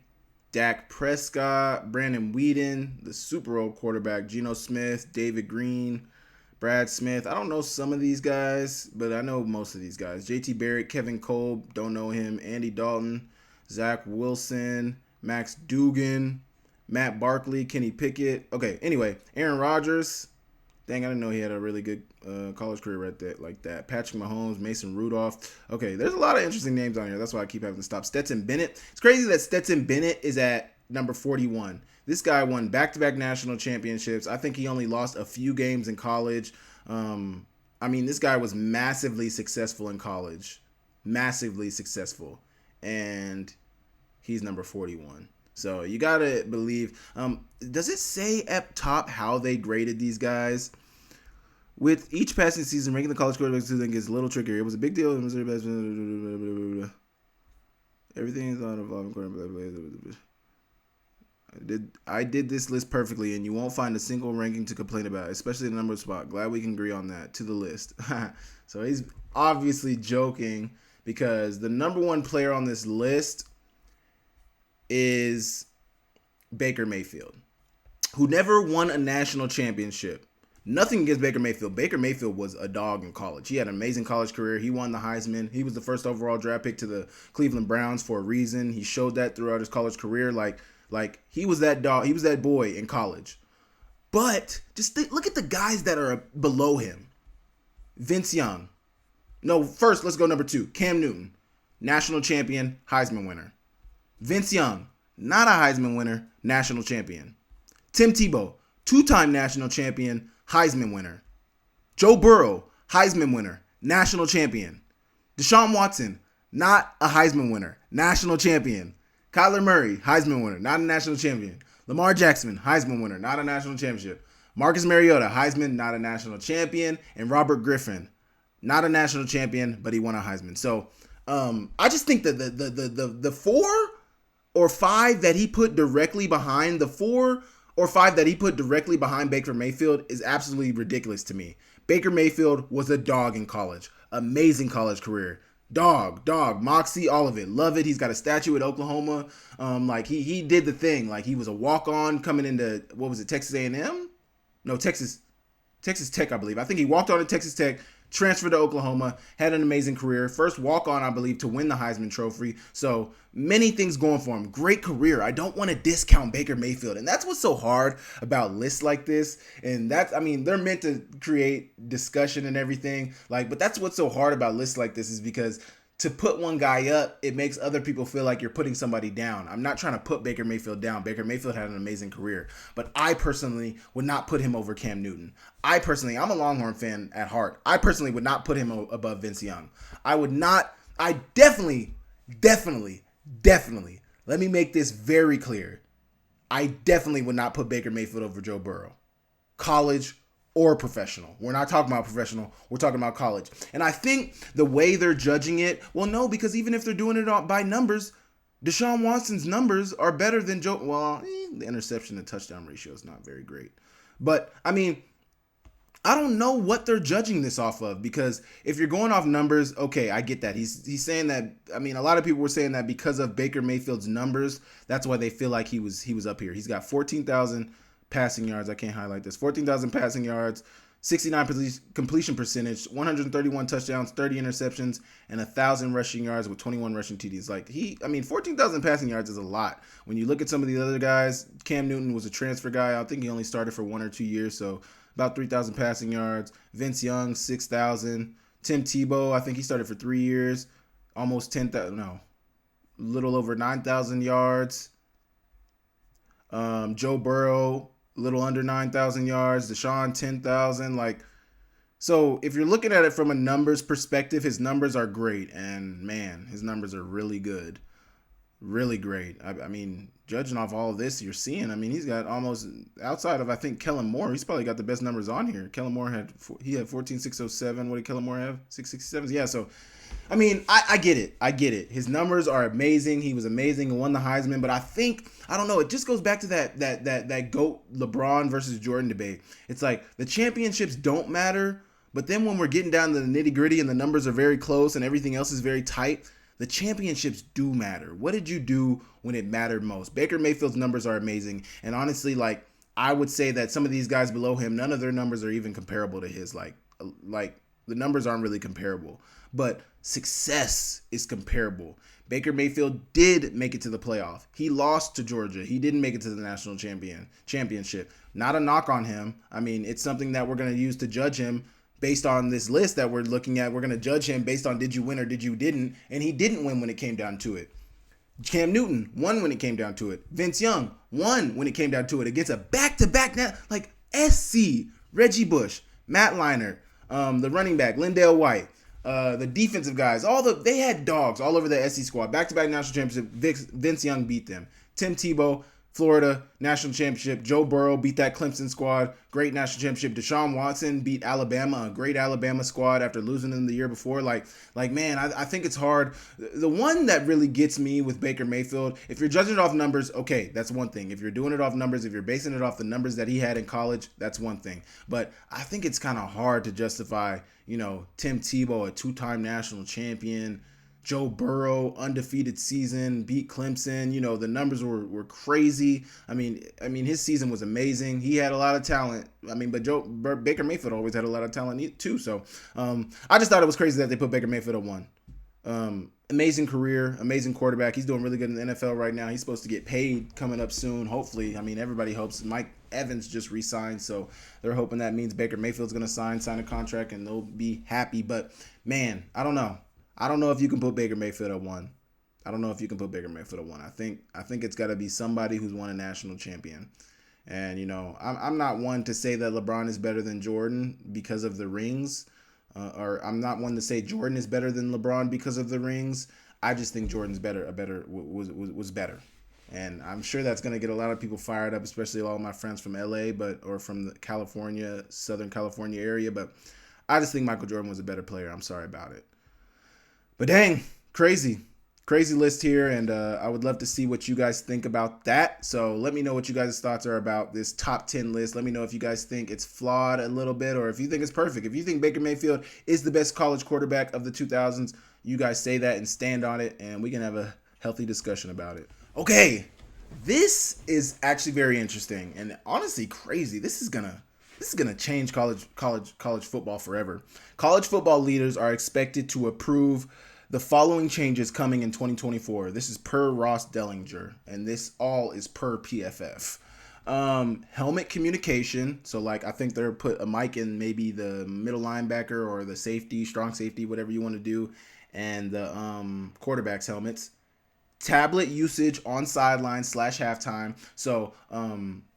Dak Prescott, Brandon Whedon, the super old quarterback, Geno Smith, David Green, Brad Smith. I don't know some of these guys, but I know most of these guys. JT Barrett, Kevin Kolb, don't know him, Andy Dalton, Zach Wilson, Max Dugan, Matt Barkley, Kenny Pickett. Okay, anyway, Aaron Rodgers. Dang, I didn't know he had a really good college career right there, like that. Patrick Mahomes, Mason Rudolph. Okay, there's a lot of interesting names on here. That's why I keep having to stop. Stetson Bennett. It's crazy that Stetson Bennett is at number 41. This guy won back-to-back national championships. I think he only lost a few games in college. I mean, this guy was massively successful in college. Massively successful. And he's number 41. So you got to believe. Does it say up top how they graded these guys? With each passing season, ranking the college quarterbacks season gets a little trickier. It was a big deal. Everything is on evolving quarterback. I did this list perfectly, and you won't find a single ranking to complain about, especially the number spot. Glad we can agree on that. To the list. So he's obviously joking because the number one player on this list is Baker Mayfield, who never won a national championship. Nothing against Baker Mayfield. Baker Mayfield was a dog in college. He had an amazing college career. He won the Heisman. He was the first overall draft pick to the Cleveland Browns for a reason. He showed that throughout his college career. Like he was that dog. He was that boy in college. But just look at the guys that are below him. Vince Young. No, first let's go number 2. Cam Newton, national champion, Heisman winner. Vince Young, not a Heisman winner, national champion. Tim Tebow, 2-time national champion, Heisman winner. Joe Burrow, Heisman winner, national champion. Deshaun Watson, not a Heisman winner, national champion. Kyler Murray, Heisman winner, not a national champion. Lamar Jackson, Heisman winner, not a national championship. Marcus Mariota, Heisman, not a national champion. And Robert Griffin, not a national champion, but he won a Heisman. So I just think that the 4 or 5 that he put directly behind Baker Mayfield is absolutely ridiculous to me. Baker Mayfield was a dog in college. Amazing college career. Dog, moxie, all of it. Love it. He's got a statue at Oklahoma. Like he did the thing. Like he was a walk-on coming into, what was it, Texas A&M? No, Texas Tech, I believe. I think he walked on to Texas Tech, transferred to Oklahoma, had an amazing career. First walk-on, I believe, to win the Heisman Trophy. So many things going for him. Great career. I don't want to discount Baker Mayfield. And that's what's so hard about lists like this. And they're meant to create discussion and everything. But that's what's so hard about lists like this is because to put one guy up, it makes other people feel like you're putting somebody down. I'm not trying to put Baker Mayfield down. Baker Mayfield had an amazing career, but I personally would not put him over Cam Newton. I'm a Longhorn fan at heart. I personally would not put him above Vince Young. I definitely, let me make this very clear. I definitely would not put Baker Mayfield over Joe Burrow. College or professional. We're not talking about professional. We're talking about college. And I think the way they're judging it, well, no, because even if they're doing it by numbers, Deshaun Watson's numbers are better than Joe. Well, the interception to touchdown ratio is not very great. But, I don't know what they're judging this off of, because if you're going off numbers, okay, I get that. He's saying that, a lot of people were saying that because of Baker Mayfield's numbers, that's why they feel like he was up here. He's got 14,000 passing yards. I can't highlight this. 14,000 passing yards, 69 completion percentage, 131 touchdowns, 30 interceptions, and 1,000 rushing yards with 21 rushing TDs. 14,000 passing yards is a lot. When you look at some of the other guys, Cam Newton was a transfer guy. I think he only started for 1 or 2 years, so about 3,000 passing yards. Vince Young, 6,000. Tim Tebow, I think he started for 3 years, almost 10,000. No, a little over 9,000 yards. Joe Burrow, little under 9,000 yards. Deshaun, 10,000. So if you're looking at it from a numbers perspective, his numbers are great. And, man, his numbers are really good. Really great. Judging off all of this, you're seeing, he's got almost, outside of, I think, Kellen Moore, he's probably got the best numbers on here. Kellen Moore had 14,607. What did Kellen Moore have? 667? Yeah, so, I get it. I get it. His numbers are amazing. He was amazing and won the Heisman. But I don't know. It just goes back to that GOAT LeBron versus Jordan debate. It's like the championships don't matter. But then when we're getting down to the nitty gritty and the numbers are very close and everything else is very tight, the championships do matter. What did you do when it mattered most? Baker Mayfield's numbers are amazing. And honestly, I would say that some of these guys below him, none of their numbers are even comparable to his. The numbers aren't really comparable. But success is comparable. Baker Mayfield did make it to the playoff. He lost to Georgia. He didn't make it to the national championship. Not a knock on him. It's something that we're going to use to judge him based on this list that we're looking at. We're going to judge him based on did you win or did you didn't. And he didn't win when it came down to it. Cam Newton won when it came down to it. Vince Young won when it came down to it against a back-to-back now, SC, Reggie Bush, Matt Leinart, the running back, Lindale White, the defensive guys, they had dogs all over the SC squad. Back-to-back national championship. Vince Young beat them. Tim Tebow, Florida, national championship. Joe Burrow beat that Clemson squad. Great national championship. Deshaun Watson beat Alabama, a great Alabama squad after losing them the year before. Man, I think it's hard. The one that really gets me with Baker Mayfield, if you're judging it off numbers, okay, that's one thing. If you're doing it off numbers, if you're basing it off the numbers that he had in college, that's one thing. But I think it's kind of hard to justify, Tim Tebow, a 2-time national champion, Joe Burrow, undefeated season, beat Clemson. The numbers were crazy. His season was amazing. He had a lot of talent. But Baker Mayfield always had a lot of talent too. So I just thought it was crazy that they put Baker Mayfield at 1. Amazing career, amazing quarterback. He's doing really good in the NFL right now. He's supposed to get paid coming up soon, hopefully. Everybody hopes. Mike Evans just re-signed, so they're hoping that means Baker Mayfield's going to sign a contract, and they'll be happy. But, man, I don't know. I don't know if you can put Baker Mayfield at 1. I think it's got to be somebody who's won a national champion. And, I'm not one to say that LeBron is better than Jordan because of the rings. Or I'm not one to say Jordan is better than LeBron because of the rings. I just think Jordan's was better. And I'm sure that's going to get a lot of people fired up, especially all my friends from LA, or from the Southern California area. But I just think Michael Jordan was a better player. I'm sorry about it. But dang, crazy list here, and I would love to see what you guys think about that. So let me know what you guys' thoughts are about this top 10 list. Let me know if you guys think it's flawed a little bit, or if you think it's perfect. If you think Baker Mayfield is the best college quarterback of the 2000s, you guys say that and stand on it, and we can have a healthy discussion about it. Okay, this is actually very interesting and honestly crazy. This is gonna this is gonna change college football forever. College football leaders are expected to approve the following changes coming in 2024. This is per Ross Dellinger, and this all is per PFF. Helmet communication. So like I think they're put a mic in maybe the middle linebacker or the safety, strong safety, whatever you want to do, and the quarterback's helmets. Tablet usage on sidelines / halftime. So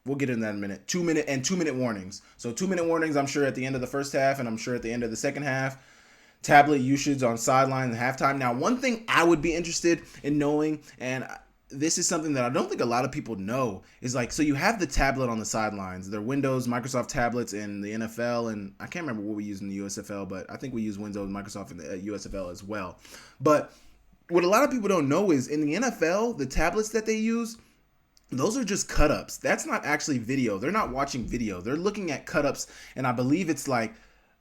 we'll get into that in a minute. 2-minute warnings. So 2-minute warnings, I'm sure at the end of the first half, and I'm sure at the end of the second half. Tablet usage on sideline and halftime. Now, one thing I would be interested in knowing, and this is something that I don't think a lot of people know, is like, so you have the tablet on the sidelines. They're Windows, Microsoft tablets in the NFL, and I can't remember what we use in the USFL, but I think we use Windows, Microsoft in the USFL as well. But what a lot of people don't know is in the NFL, the tablets that they use, those are just cut-ups. That's not actually video. They're not watching video. They're looking at cut-ups, and I believe it's like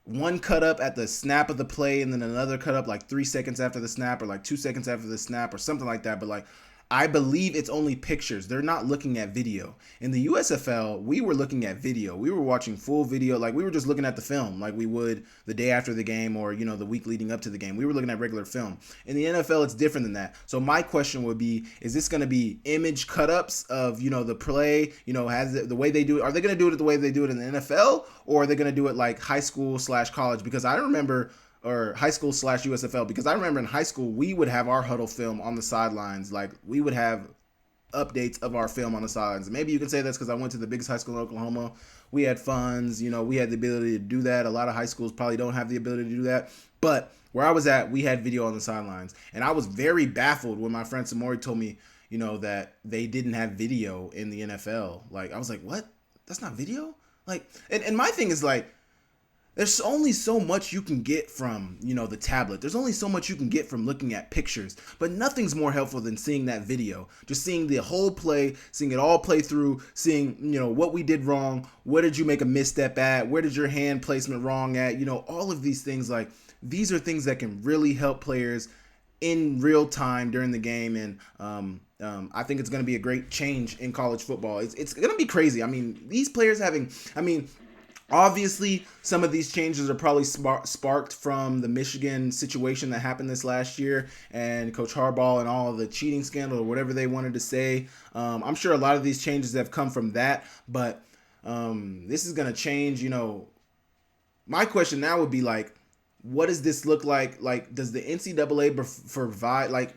one cut up at the snap of the play and then another cut up like 3 seconds after the snap or like 2 seconds after the snap or something like that. But like, I believe it's only pictures. They're not looking at video. In the USFL, we were looking at video. We were watching full video. Like we were just looking at the film like we would the day after the game or, the week leading up to the game. We were looking at regular film. In the NFL, it's different than that. So my question would be, is this going to be image cut-ups of, the play, has the way they do it? Are they going to do it the way they do it in the NFL, or are they going to do it like high school / college? Because I remember or high school / USFL, because I remember in high school, we would have our huddle film on the sidelines. Like we would have updates of our film on the sidelines. Maybe you can say that's because I went to the biggest high school in Oklahoma. We had funds, we had the ability to do that. A lot of high schools probably don't have the ability to do that. But where I was at, we had video on the sidelines. And I was very baffled when my friend Samori told me, that they didn't have video in the NFL. Like, I was like, what? That's not video? Like, and my thing is like, there's only so much you can get from, the tablet. There's only so much you can get from looking at pictures. But nothing's more helpful than seeing that video. Just seeing the whole play, seeing it all play through, seeing, what we did wrong. Where did you make a misstep at? Where did your hand placement wrong at? All of these things, like, these are things that can really help players in real time during the game. And I think it's going to be a great change in college football. It's going to be crazy. These players obviously, some of these changes are probably sparked from the Michigan situation that happened this last year and Coach Harbaugh and all of the cheating scandal or whatever they wanted to say. I'm sure a lot of these changes have come from that, but this is going to change. My question now would be like, what does this look like? Like, does the NCAA provide, like,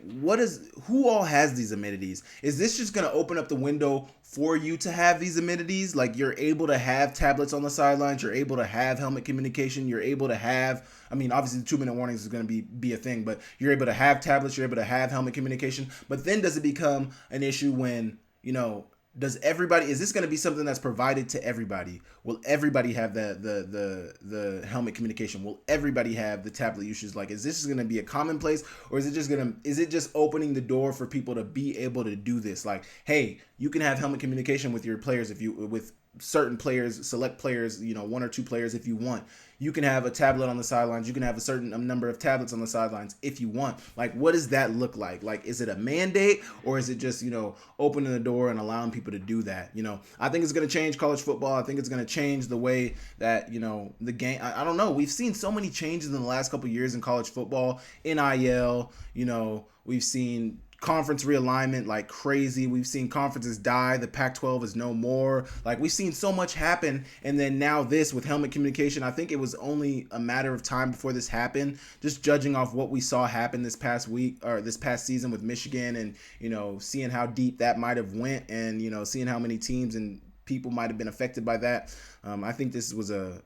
who all has these amenities? Is this just going to open up the window for you to have these amenities? Like, you're able to have tablets on the sidelines. You're able to have helmet communication. You're able to have, obviously the 2-minute warnings is going to be a thing, but you're able to have tablets. You're able to have helmet communication. But then does it become an issue when, is this going to be something that's provided to everybody? Will everybody have the helmet communication? Will everybody have the tablet usage? Like, is this going to be a commonplace, or is it just opening the door for people to be able to do this? Like, hey, you can have helmet communication with your players with certain players, select players, 1 or 2 players if you want. You can have a tablet on the sidelines. You can have a certain number of tablets on the sidelines if you want. Like, what does that look like? Like, is it a mandate, or is it just, opening the door and allowing people to do that? I think it's going to change college football. I think it's going to change the way that, the game. I don't know. We've seen so many changes in the last couple of years in college football. NIL, we've seen conference realignment like crazy. We've seen conferences die. The Pac-12 is no more. Like, we've seen so much happen. And then now this with helmet communication, I think it was only a matter of time before this happened, just judging off what we saw happen this past week or this past season with Michigan, and, seeing how deep that might have went, and, seeing how many teams and people might have been affected by that. I think this was a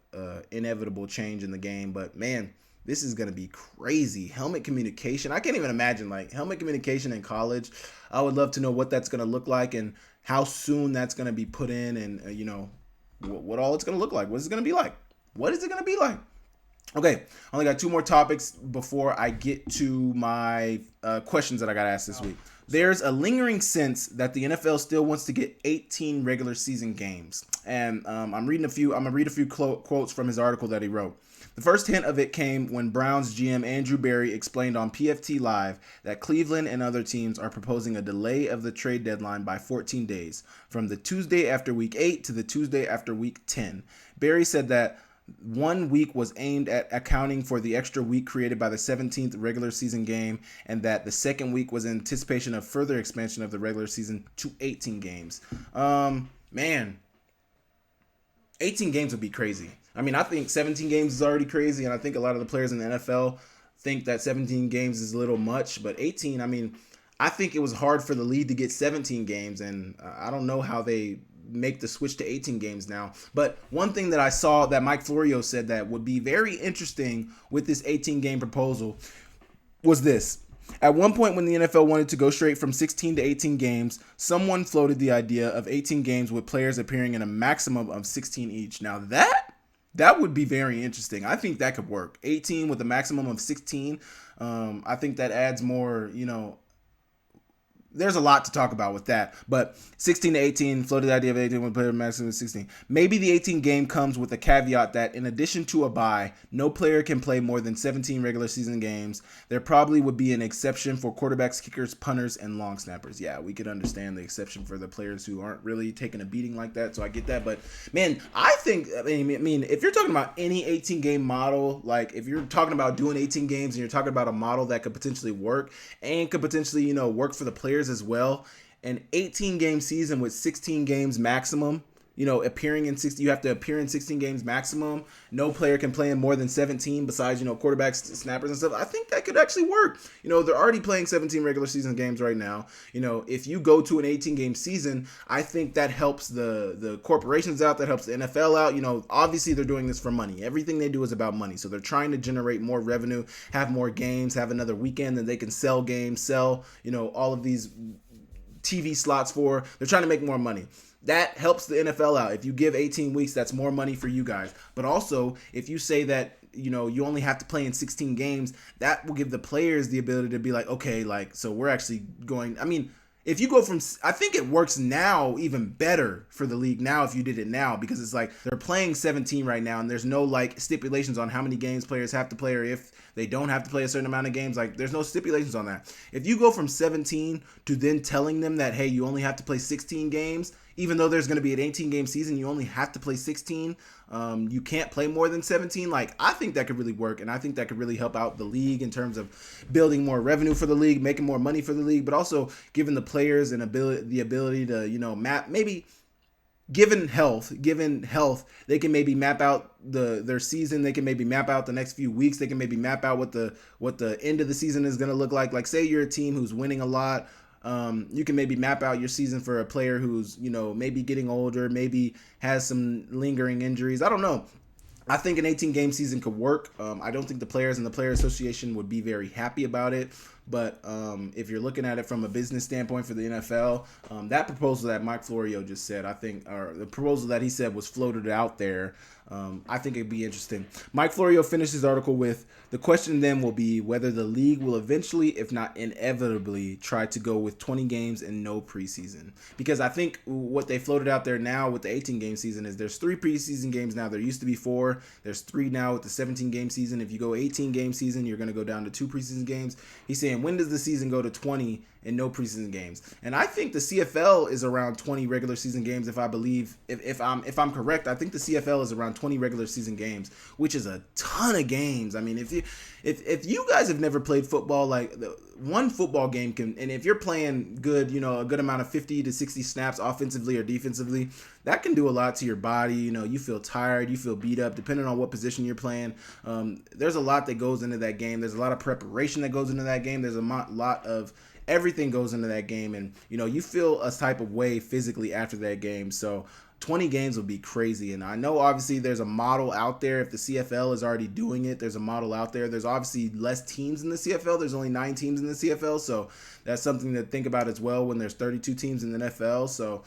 inevitable change in the game, but man, this is going to be crazy. Helmet communication. I can't even imagine, like, helmet communication in college. I would love to know what that's going to look like and how soon that's going to be put in, and, what all it's going to look like. What is it going to be like? What is it going to be like? Okay, I only got 2 more topics before I get to my questions that I got asked this week. there's a lingering sense that the NFL still wants to get 18 regular season games. And I'm gonna read a few quotes from his article that he wrote. The first hint of it came when Browns GM Andrew Berry explained on PFT Live that Cleveland and other teams are proposing a delay of the trade deadline by 14 days, from the Tuesday after Week 8 to the Tuesday after Week 10. Berry said that 1 week was aimed at accounting for the extra week created by the 17th regular season game, and that the second week was in anticipation of further expansion of the regular season to 18 games. Man, 18 games would be crazy. I mean, I think 17 games is already crazy, and I think a lot of the players in the NFL think that 17 games is a little much, but 18, I mean, I think it was hard for the league to get 17 games, and I don't know how they make the switch to 18 games now. But one thing that I saw that Mike Florio said that would be very interesting with this 18 game proposal was this. At one point when the NFL wanted to go straight from 16 to 18 games, someone floated the idea of 18 games with players appearing in a maximum of 16 each. Now that would be very interesting. I think that could work. 18 with a maximum of 16. I think that adds more, there's a lot to talk about with that, but 16 to 18, floated the idea of 18 with player maximum of 16. Maybe the 18 game comes with a caveat that in addition to a bye, no player can play more than 17 regular season games. There probably would be an exception for quarterbacks, kickers, punters, and long snappers. Yeah, we could understand the exception for the players who aren't really taking a beating like that, so I get that. But man, I mean, if you're talking about any 18 game model, like if you're talking about doing 18 games and you're talking about a model that could potentially work and could potentially, work for the players as well, an 18 game season with 16 games maximum, appearing in 60, you have to appear in 16 games maximum. No player can play in more than 17 besides, quarterbacks, snappers and stuff. I think that could actually work. They're already playing 17 regular season games right now. If you go to an 18 game season, I think that helps the corporations out, that helps the NFL out. Obviously they're doing this for money. Everything they do is about money. So they're trying to generate more revenue, have more games, have another weekend that they can sell games, sell, all of these TV slots for. They're trying to make more money. That helps the NFL out. If you give 18 weeks, that's more money for you guys. But also, if you say that, you only have to play in 16 games, that will give the players the ability to be like, okay, so we're actually going, if you go from, I think it works now even better for the league now if you did it now, because it's like they're playing 17 right now and there's no stipulations on how many games players have to play, or if they don't have to play a certain amount of games. There's no stipulations on that. If you go from 17 to then telling them that, hey, you only have to play 16 games, even though there's going to be an 18 game season, you only have to play 16. You can't play more than 17. I think that could really work, and I think that could really help out the league in terms of building more revenue for the league, making more money for the league, but also giving the players the ability to, map, maybe given health, they can maybe map out their season. They can maybe map out the next few weeks. They can maybe map out what the end of the season is going to look like. Like, say you're a team who's winning a lot. You can maybe map out your season for a player who's, maybe getting older, maybe has some lingering injuries. I don't know. I think an 18 game season could work. I don't think the players and the Player Association would be very happy about it. But if you're looking at it from a business standpoint for the NFL, that proposal that Mike Florio just said, or the proposal that he said was floated out there, I think it'd be interesting. Mike Florio finished his article with, the question then will be whether the league will eventually, if not inevitably, try to go with 20 games and no preseason. Because I think what they floated out there now with the 18 game season is there's 3 preseason games now. There used to be 4. There's 3 now with the 17 game season. If you go 18 game season, you're going to go down to 2 preseason games. He's saying, when does the season go to 20 and no preseason games? And I think the CFL is around 20 regular season games. If I'm correct, I think the CFL is around 20 regular season games, which is a ton of games. I mean, if you guys have never played football, one football game can, and if you're playing good, a good amount of 50 to 60 snaps offensively or defensively, that can do a lot to your body. You feel tired, you feel beat up, depending on what position you're playing. There's a lot that goes into that game. There's a lot of preparation that goes into that game. There's a lot of everything goes into that game, and you feel a type of way physically after that game. So 20 games would be crazy. And I know obviously there's a model out there. If the CFL is already doing it, there's a model out there. There's obviously less teams in the CFL. There's only 9 teams in the CFL, so that's something to think about as well when there's 32 teams in the NFL. So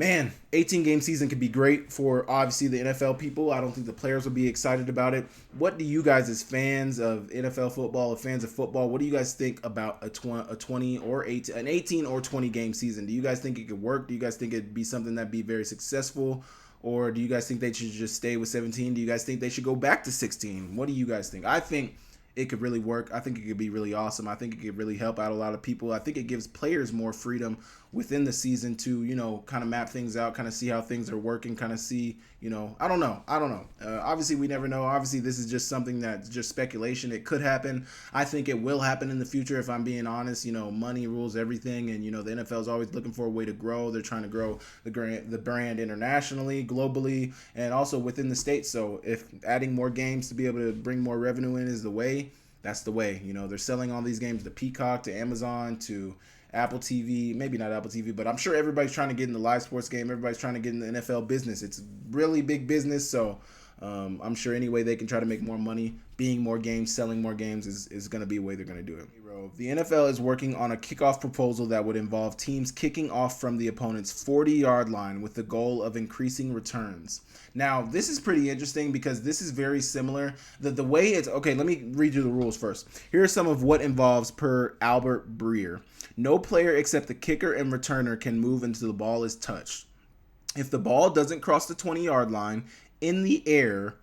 Man, 18 game season could be great for obviously the NFL people. I don't think the players will be excited about it. What do you guys, as fans of NFL football, or fans of football, what do you guys think about a 20 or 18, an 18 or 20 game season? Do you guys think it could work? Do you guys think it'd be something that'd be very successful? Or do you guys think they should just stay with 17? Do you guys think they should go back to 16? What do you guys think? I think it could really work. I think it could be really awesome. I think it could really help out a lot of people. I think it gives players more freedom within the season to, kind of map things out, kind of see how things are working, kind of see, I don't know. Obviously, we never know. Obviously, this is just something that's just speculation. It could happen. I think it will happen in the future, if I'm being honest. Money rules everything, and, the NFL is always looking for a way to grow. They're trying to grow the brand internationally, globally, and also within the states. So if adding more games to be able to bring more revenue in is the way, that's the way. They're selling all these games to Peacock, to Amazon, to Apple TV, maybe not Apple TV, but I'm sure everybody's trying to get in the live sports game. Everybody's trying to get in the NFL business. It's really big business, so I'm sure any way they can try to make more money, being more games, selling more games is going to be a way they're going to do it. The NFL is working on a kickoff proposal that would involve teams kicking off from the opponent's 40-yard line with the goal of increasing returns. Now, this is pretty interesting because this is very similar. The way it's... Okay, let me read you the rules first. Here are some of what involves per Albert Breer. No player except the kicker and returner can move until the ball is touched. If the ball doesn't cross the 20-yard line in the air,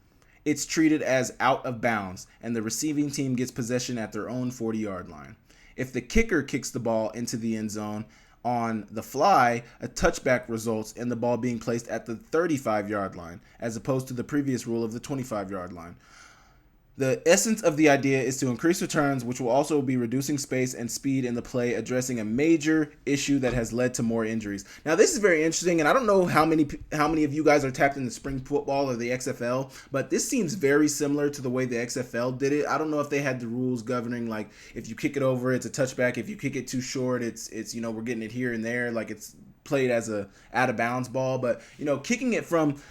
it's treated as out of bounds, and the receiving team gets possession at their own 40-yard line. If the kicker kicks the ball into the end zone on the fly, a touchback results in the ball being placed at the 35-yard line, as opposed to the previous rule of the 25-yard line. The essence of the idea is to increase returns, which will also be reducing space and speed in the play, addressing a major issue that has led to more injuries. Now, this is very interesting, and I don't know how many of you guys are tapped into spring football or the XFL, but this seems very similar to the way the XFL did it. I don't know if they had the rules governing, like, if you kick it over, it's a touchback. If you kick it too short, it's we're getting it here and there, like it's played as a out-of-bounds ball. But, kicking it from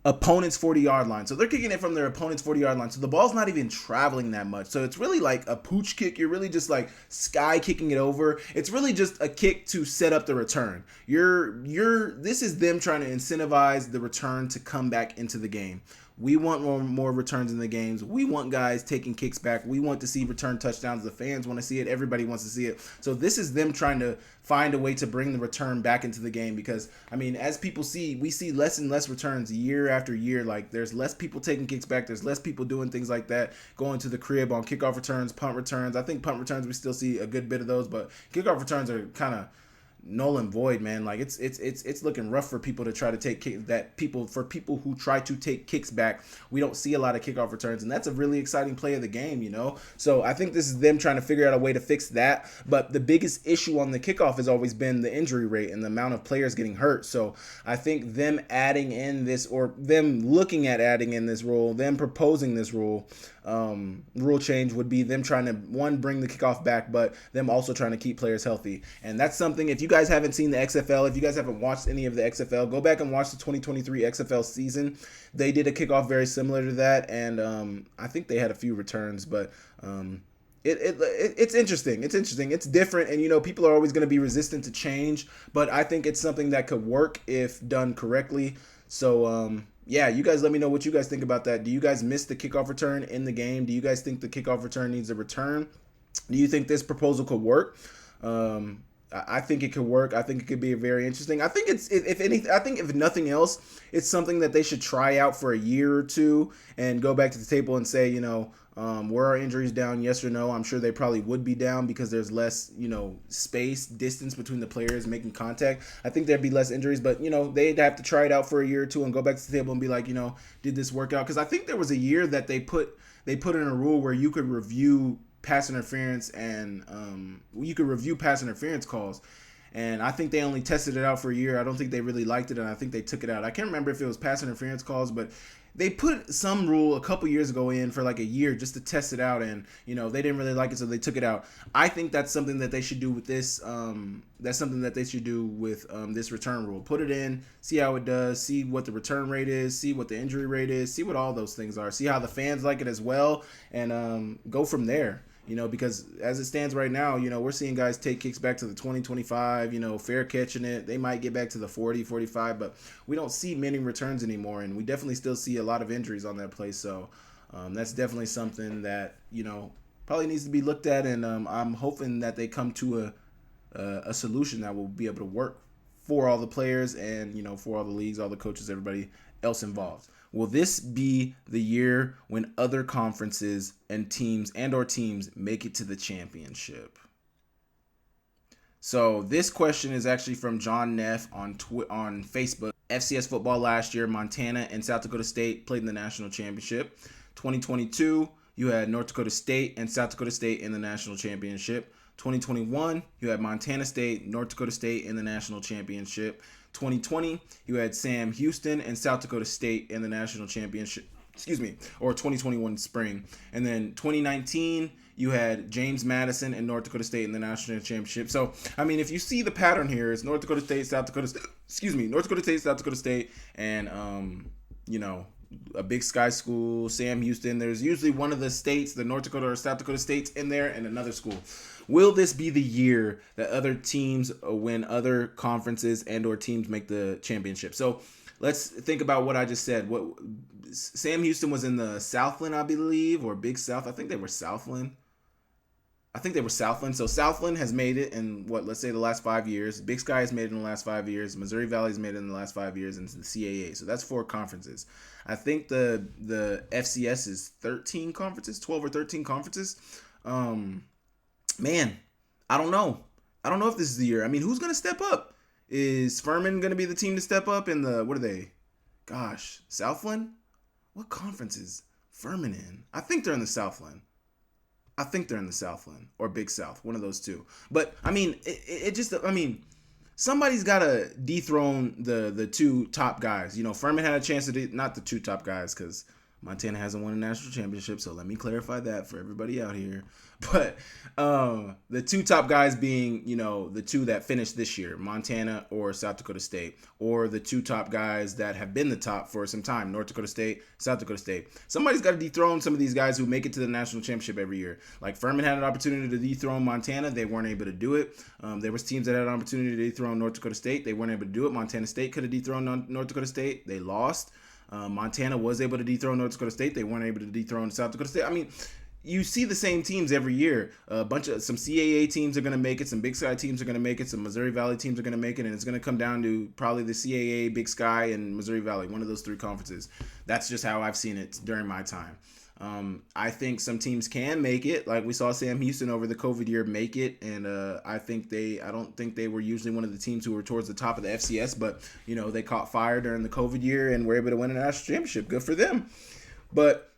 opponent's 40-yard line. So they're kicking it from their opponent's 40-yard line. So the ball's not even traveling that much. So it's really like a pooch kick. You're really just like sky kicking it over. It's really just a kick to set up the return. This is them trying to incentivize the return to come back into the game. We want more returns in the games. We want guys taking kicks back. We want to see return touchdowns. The fans want to see it. Everybody wants to see it. So this is them trying to find a way to bring the return back into the game because, as people see, we see less and less returns year after year. Like, there's less people taking kicks back. There's less people doing things like that, going to the crib on kickoff returns, punt returns. I think punt returns, we still see a good bit of those, but kickoff returns are kind of null and void, man. Like it's looking rough for people to try to take people who try to take kicks back. We don't see a lot of kickoff returns, and that's a really exciting play of the game, So I think this is them trying to figure out a way to fix that. But the biggest issue on the kickoff has always been the injury rate and the amount of players getting hurt. So I think them adding in this, or them looking at adding in this rule, them proposing this rule change would be them trying to, one, bring the kickoff back, but them also trying to keep players healthy. And that's something, if you guys haven't seen the XFL, if you guys haven't watched any of the XFL, go back and watch the 2023 XFL season. They did a kickoff very similar to that, and I think they had a few returns, but it's interesting. It's interesting. It's different, and people are always going to be resistant to change, but I think it's something that could work if done correctly. So yeah, you guys let me know what you guys think about that. Do you guys miss the kickoff return in the game? Do you guys think the kickoff return needs a return? Do you think this proposal could work? I think it could work. I think it could be very interesting. I think if nothing else, it's something that they should try out for a year or two and go back to the table and say, were our injuries down, yes or no? I'm sure they probably would be down because there's less, space, distance between the players making contact. I think there'd be less injuries, but, they'd have to try it out for a year or two and go back to the table and be like, did this work out? Because I think there was a year that they put in a rule where you could review pass interference and you could review pass interference calls. And I think they only tested it out for a year. I don't think they really liked it, and I think they took it out. I can't remember if it was pass interference calls, but they put some rule a couple years ago in for like a year just to test it out, and they didn't really like it, so they took it out. I think that's something that they should do with this. That's something that they should do with this return rule. Put it in, see how it does, see what the return rate is, see what the injury rate is, see what all those things are, see how the fans like it as well, and go from there. Because as it stands right now, we're seeing guys take kicks back to the 20, 25, fair catching it. They might get back to the 40, 45, but we don't see many returns anymore, and we definitely still see a lot of injuries on that play. So that's definitely something that, probably needs to be looked at, and I'm hoping that they come to a solution that will be able to work for all the players and, for all the leagues, all the coaches, everybody else involved. Will this be the year when other conferences and teams make it to the championship? So this question is actually from John Neff on Facebook. FCS football last year, Montana and South Dakota State played in the national championship. 2022, you had North Dakota State and South Dakota State in the national championship. 2021, you had Montana State, North Dakota State in the national championship. 2020, you had Sam Houston and South Dakota State in the national championship, or 2021 spring. And then 2019, you had James Madison and North Dakota State in the national championship. So, if you see the pattern here, it's North Dakota State, South Dakota State, and, a Big Sky school, Sam Houston. There's usually one of the states, the North Dakota or South Dakota states in there, and another school. Will this be the year that other teams win, other conferences and or teams make the championship? So let's think about what I just said. Sam Houston was in the Southland, I believe, or Big South. I think they were Southland. So Southland has made it in let's say the last 5 years. Big Sky has made it in the last 5 years. Missouri Valley's made it in the last 5 years into the CAA. So that's 4 conferences. I think the FCS is 13 conferences, 12 or 13 conferences. Man, I don't know. I don't know if this is the year. Who's going to step up? Is Furman going to be the team to step up in the, what are they? Gosh, Southland? What conference is Furman in? I think they're in the Southland. Or Big South, one of those two. But, somebody's got to dethrone the 2 top guys. Furman had a chance to not the 2 top guys because Montana hasn't won a national championship, so let me clarify that for everybody out here. But the 2 top guys being, the 2 that finished this year, Montana or South Dakota State, or the 2 top guys that have been the top for some time, North Dakota State, South Dakota State. Somebody's got to dethrone some of these guys who make it to the national championship every year. Like Furman had an opportunity to dethrone Montana. They weren't able to do it. There was teams that had an opportunity to dethrone North Dakota State. They weren't able to do it. Montana State could have dethroned North Dakota State. They lost. Montana was able to dethrone North Dakota State. They weren't able to dethrone South Dakota State. You see the same teams every year. Some CAA teams are going to make it. Some Big Sky teams are going to make it. Some Missouri Valley teams are going to make it. And it's going to come down to probably the CAA, Big Sky, and Missouri Valley, one of those 3 conferences. That's just how I've seen it during my time. I think some teams can make it. Like we saw Sam Houston over the COVID year make it. And I don't think they were usually one of the teams who were towards the top of the FCS. But, they caught fire during the COVID year and were able to win a national championship. Good for them. But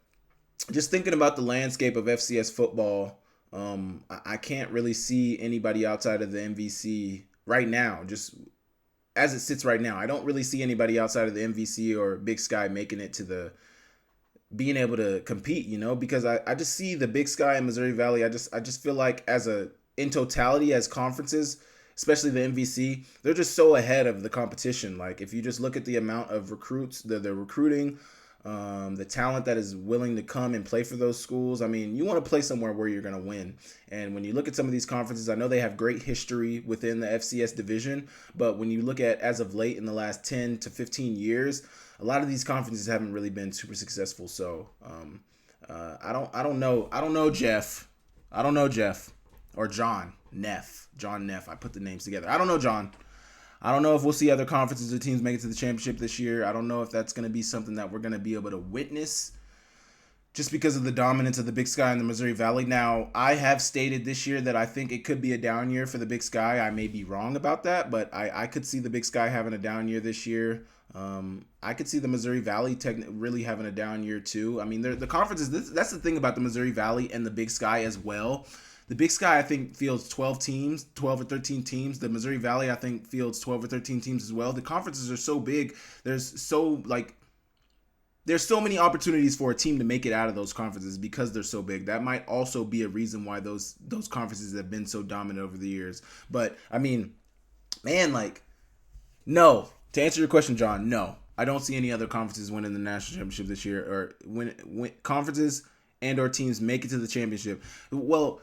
just thinking about the landscape of FCS football, I can't really see anybody outside of the MVC right now. Just as it sits right now, I don't really see anybody outside of the MVC or Big Sky making it to being able to compete, because I just see the Big Sky and Missouri Valley. I just feel like in totality as conferences, especially the MVC, they're just so ahead of the competition. Like if you just look at the amount of recruits, the recruiting, the talent that is willing to come and play for those schools. You want to play somewhere where you're going to win. And when you look at some of these conferences, I know they have great history within the FCS division, but when you look at as of late in the last 10 to 15 years, a lot of these conferences haven't really been super successful. So I don't know Jeff. I don't know Jeff or John Neff. I put the names together. I don't know John. I don't know if we'll see other conferences or teams make it to the championship this year. I don't know if that's going to be something that we're going to be able to witness just because of the dominance of the Big Sky and the Missouri Valley. Now, I have stated this year that I think it could be a down year for the Big Sky. I may be wrong about that, but I could see the Big Sky having a down year this year. I could see the Missouri Valley really having a down year too. The conferences, that's the thing about the Missouri Valley and the Big Sky as well. The Big Sky, I think, fields 12 or 13 teams. The Missouri Valley, I think, fields 12 or 13 teams as well. The conferences are so big. There's so many opportunities for a team to make it out of those conferences because they're so big. That might also be a reason why those conferences have been so dominant over the years. But, no. To answer your question, John, no. I don't see any other conferences winning the national championship this year, or win conferences and or teams make it to the championship? Well,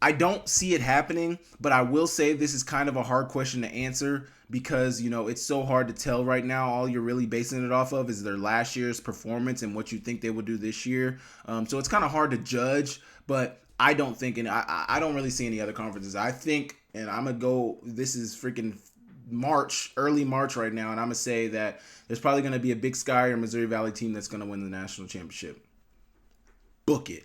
I don't see it happening, but I will say this is kind of a hard question to answer because, it's so hard to tell right now. All you're really basing it off of is their last year's performance and what you think they will do this year. So it's kind of hard to judge, but I don't think, and I don't really see any other conferences. I think, and I'm going to go, this is freaking March, early March right now, and I'm going to say that there's probably going to be a Big Sky or Missouri Valley team that's going to win the national championship. Book it.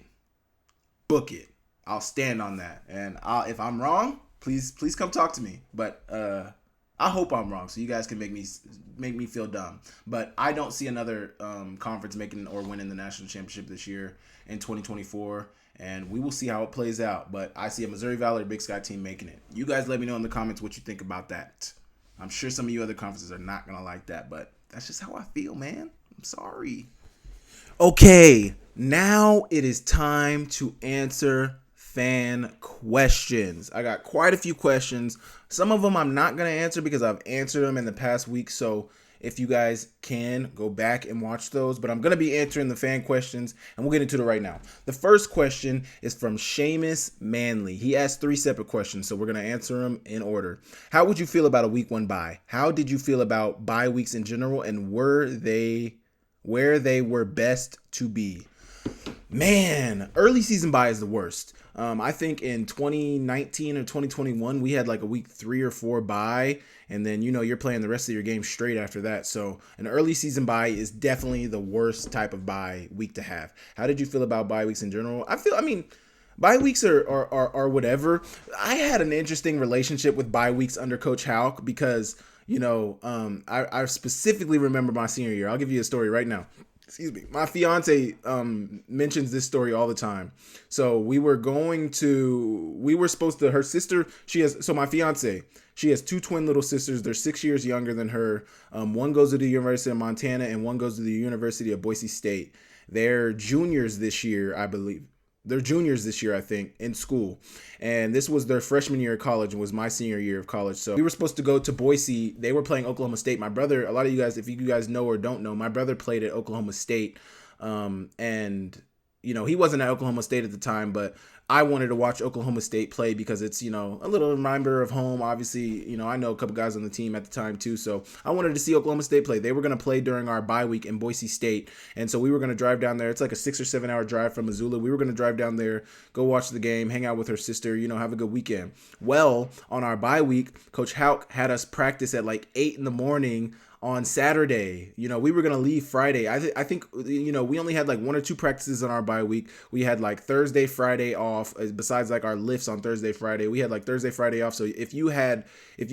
Book it. I'll stand on that. And if I'm wrong, please come talk to me. But I hope I'm wrong so you guys can make me feel dumb. But I don't see another conference making or winning the national championship this year in 2024. And we will see how it plays out. But I see a Missouri Valley or Big Sky team making it. You guys let me know in the comments what you think about that. I'm sure some of you other conferences are not going to like that. But that's just how I feel, man. I'm sorry. Okay, now it is time to answer fan questions. I got quite a few questions. Some of them I'm not going to answer because I've answered them in the past week. So if you guys can, go back and watch those. But I'm going to be answering the fan questions, and we'll get into it right now. The first question is from Seamus Manley. He asked 3 separate questions, so we're going to answer them in order. How would you feel about a week 1 bye? How did you feel about bye weeks in general, and where they were best to be? Man, early season bye is the worst. I think in 2019 or 2021, we had like a week 3 or 4 bye, and then, you're playing the rest of your game straight after that. So an early season bye is definitely the worst type of bye week to have. How did you feel about bye weeks in general? Bye weeks are whatever. I had an interesting relationship with bye weeks under Coach Hauck because, I specifically remember my senior year. I'll give you a story right now. Excuse me. My fiance mentions this story all the time. So her sister, my fiance, she has 2 twin little sisters. They're 6 years younger than her. One goes to the University of Montana and one goes to the University of Boise State. They're juniors this year, I believe. They're juniors this year, I think, in school. And this was their freshman year of college and was my senior year of college. So we were supposed to go to Boise. They were playing Oklahoma State. My brother, a lot of you guys, if you guys know or don't know, my brother played at Oklahoma State. And, he wasn't at Oklahoma State at the time, but I wanted to watch Oklahoma State play because it's, a little reminder of home. Obviously, I know a couple guys on the team at the time too. So I wanted to see Oklahoma State play. They were going to play during our bye week in Boise State. And so we were going to drive down there. It's like a 6 or 7 hour drive from Missoula. We were going to drive down there, go watch the game, hang out with her sister, have a good weekend. Well, on our bye week, Coach Hauck had us practice at like 8 in the morning on Saturday. We were going to leave Friday. I think, we only had like 1 or 2 practices on our bye week. We had like Thursday, Friday off, besides like our lifts on Thursday, Friday. We had like Thursday, Friday off. So if you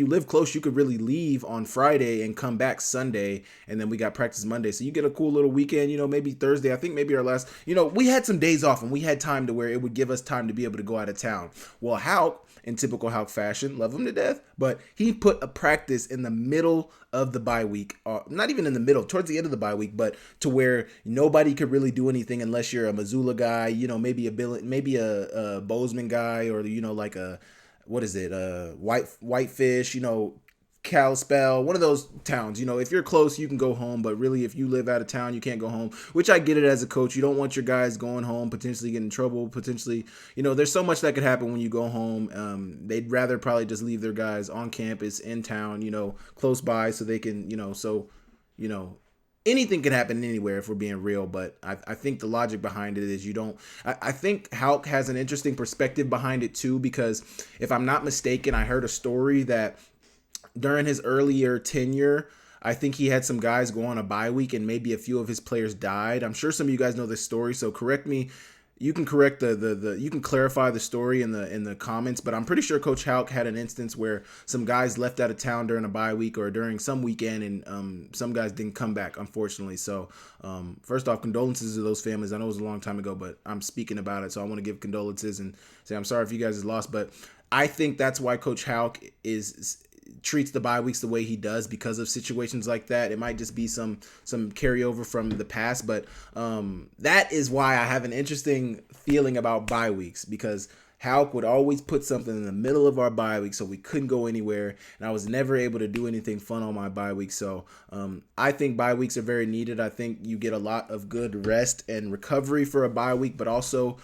live close, you could really leave on Friday and come back Sunday. And then we got practice Monday. So you get a cool little weekend, maybe Thursday. I think maybe our last, we had some days off and we had time to where it would give us time to be able to go out of town. Well, Hauck, in typical Hauck fashion, love him to death, but he put a practice in the middle of the bye week, not even in the middle, towards the end of the bye week, but to where nobody could really do anything unless you're a Missoula guy, maybe a Bozeman guy, or like a Whitefish, Kalispell, one of those towns. If you're close, you can go home, but really if you live out of town, you can't go home, which I get it as a coach. You don't want your guys going home, potentially getting in trouble, potentially, there's so much that could happen when you go home. They'd rather probably just leave their guys on campus, in town, close by, so they can, anything can happen anywhere if we're being real. But I think the logic behind it is I think Hauck has an interesting perspective behind it too, because if I'm not mistaken, I heard a story that during his earlier tenure, I think he had some guys go on a bye week and maybe a few of his players died. I'm sure some of you guys know this story, so correct me. You can correct you can clarify the story in the comments, but I'm pretty sure Coach Hauck had an instance where some guys left out of town during a bye week or during some weekend, and some guys didn't come back, unfortunately. So first off, condolences to those families. I know it was a long time ago, but I'm speaking about it, so I want to give condolences and say I'm sorry if you guys have lost. But I think that's why Coach Hauck treats the bye weeks the way he does, because of situations like that. It might just be some carryover from the past, but that is why I have an interesting feeling about bye weeks, because Hauck would always put something in the middle of our bye week so we couldn't go anywhere, and I was never able to do anything fun on my bye week. So I think bye weeks are very needed. I think you get a lot of good rest and recovery for a bye week, but also,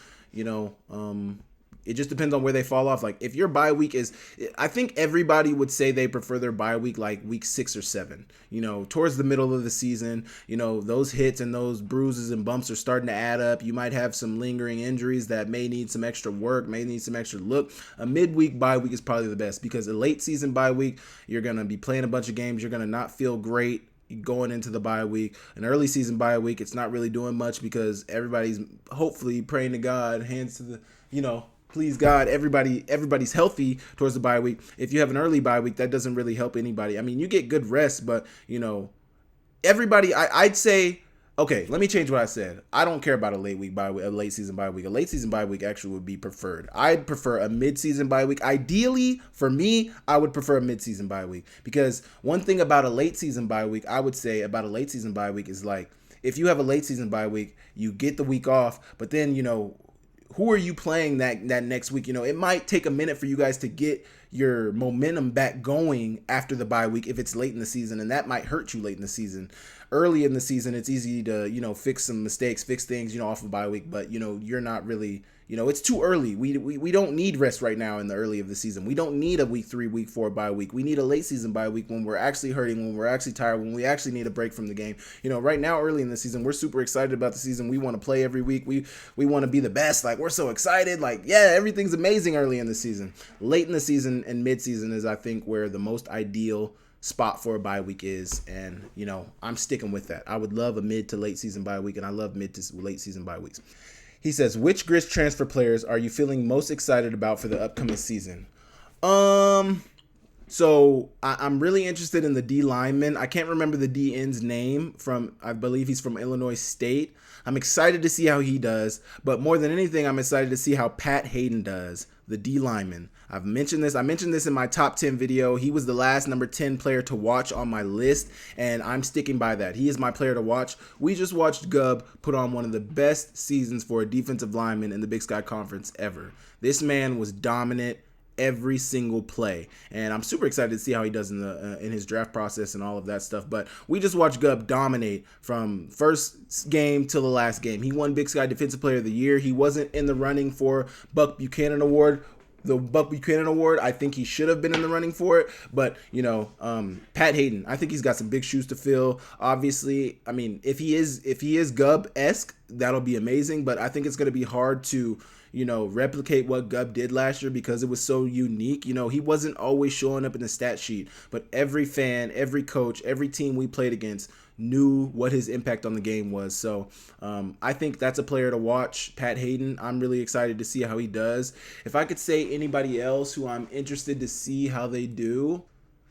it just depends on where they fall off. Like if your bye week is, I think everybody would say they prefer their bye week like week 6 or 7, towards the middle of the season. Those hits and those bruises and bumps are starting to add up. You might have some lingering injuries that may need some extra work, may need some extra look. A midweek bye week is probably the best, because a late season bye week, you're going to be playing a bunch of games. You're going to not feel great going into the bye week. An early season bye week, it's not really doing much because everybody's hopefully praying to God, hands to the, please God, everybody's healthy towards the bye week. If you have an early bye week, that doesn't really help anybody. I mean, you get good rest, but everybody, I'd say, okay, let me change what I said. I don't care about a late season bye week. A late season bye week actually would be preferred. I'd prefer a mid-season bye week. Ideally, for me, I would prefer a mid-season bye week, because one thing about a late season bye week, I would say about a late season bye week is like, if you have a late season bye week, you get the week off, but then, who are you playing that next week? It might take a minute for you guys to get your momentum back going after the bye week if it's late in the season, and that might hurt you late in the season. Early in the season, it's easy to, fix some mistakes, fix things, off of bye week, but, you're not really, it's too early. We don't need rest right now in the early of the season. We don't need a week 3, week 4 bye week. We need a late season bye week when we're actually hurting, when we're actually tired, when we actually need a break from the game. Right now, early in the season, we're super excited about the season. We want to play every week. We want to be the best. Like, we're so excited. Like, yeah, everything's amazing early in the season. Late in the season and mid-season is, I think, where the most ideal spot for a bye week is, and I'm sticking with that. I would love a mid to late season bye week, and I love mid to late season bye weeks. He says, which Grits transfer players are you feeling most excited about for the upcoming season? So I'm really interested in the D lineman. I can't remember the D end's name I believe he's from Illinois State. I'm excited to see how he does, but more than anything, I'm excited to see how Pat Hayden does, the D lineman. I mentioned this in my top 10 video. He was the last number 10 player to watch on my list, and I'm sticking by that. He is my player to watch. We just watched Gubb put on one of the best seasons for a defensive lineman in the Big Sky Conference ever. This man was dominant every single play, and I'm super excited to see how he does in his draft process and all of that stuff. But we just watched Gubb dominate from first game to the last game. He won Big Sky Defensive Player of the Year. He wasn't in the running for Buck Buchanan Award. The Buck Buchanan Award, I think he should have been in the running for it. But, Pat Hayden, I think he's got some big shoes to fill. Obviously, I mean, if he is Gubb-esque, that'll be amazing. But I think it's going to be hard to, replicate what Gubb did last year because it was so unique. He wasn't always showing up in the stat sheet, but every fan, every coach, every team we played against knew what his impact on the game was. So I think that's a player to watch, Pat Hayden. I'm really excited to see how he does. If I could say anybody else who I'm interested to see how they do,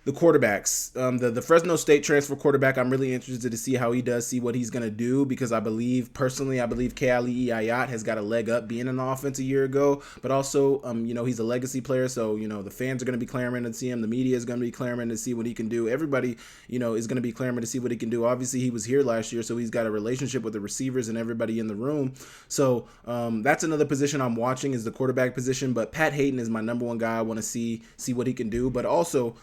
the quarterbacks, the Fresno State transfer quarterback, I'm really interested to see how he does, see what he's going to do, because I believe Keali Ayat has got a leg up being in the offense a year ago, but also, he's a legacy player, so, the fans are going to be clamoring to see him. The media is going to be clamoring to see what he can do. Everybody, is going to be clamoring to see what he can do. Obviously, he was here last year, so he's got a relationship with the receivers and everybody in the room. So that's another position I'm watching, is the quarterback position, but Pat Hayden is my number one guy. I want to see what he can do, but also,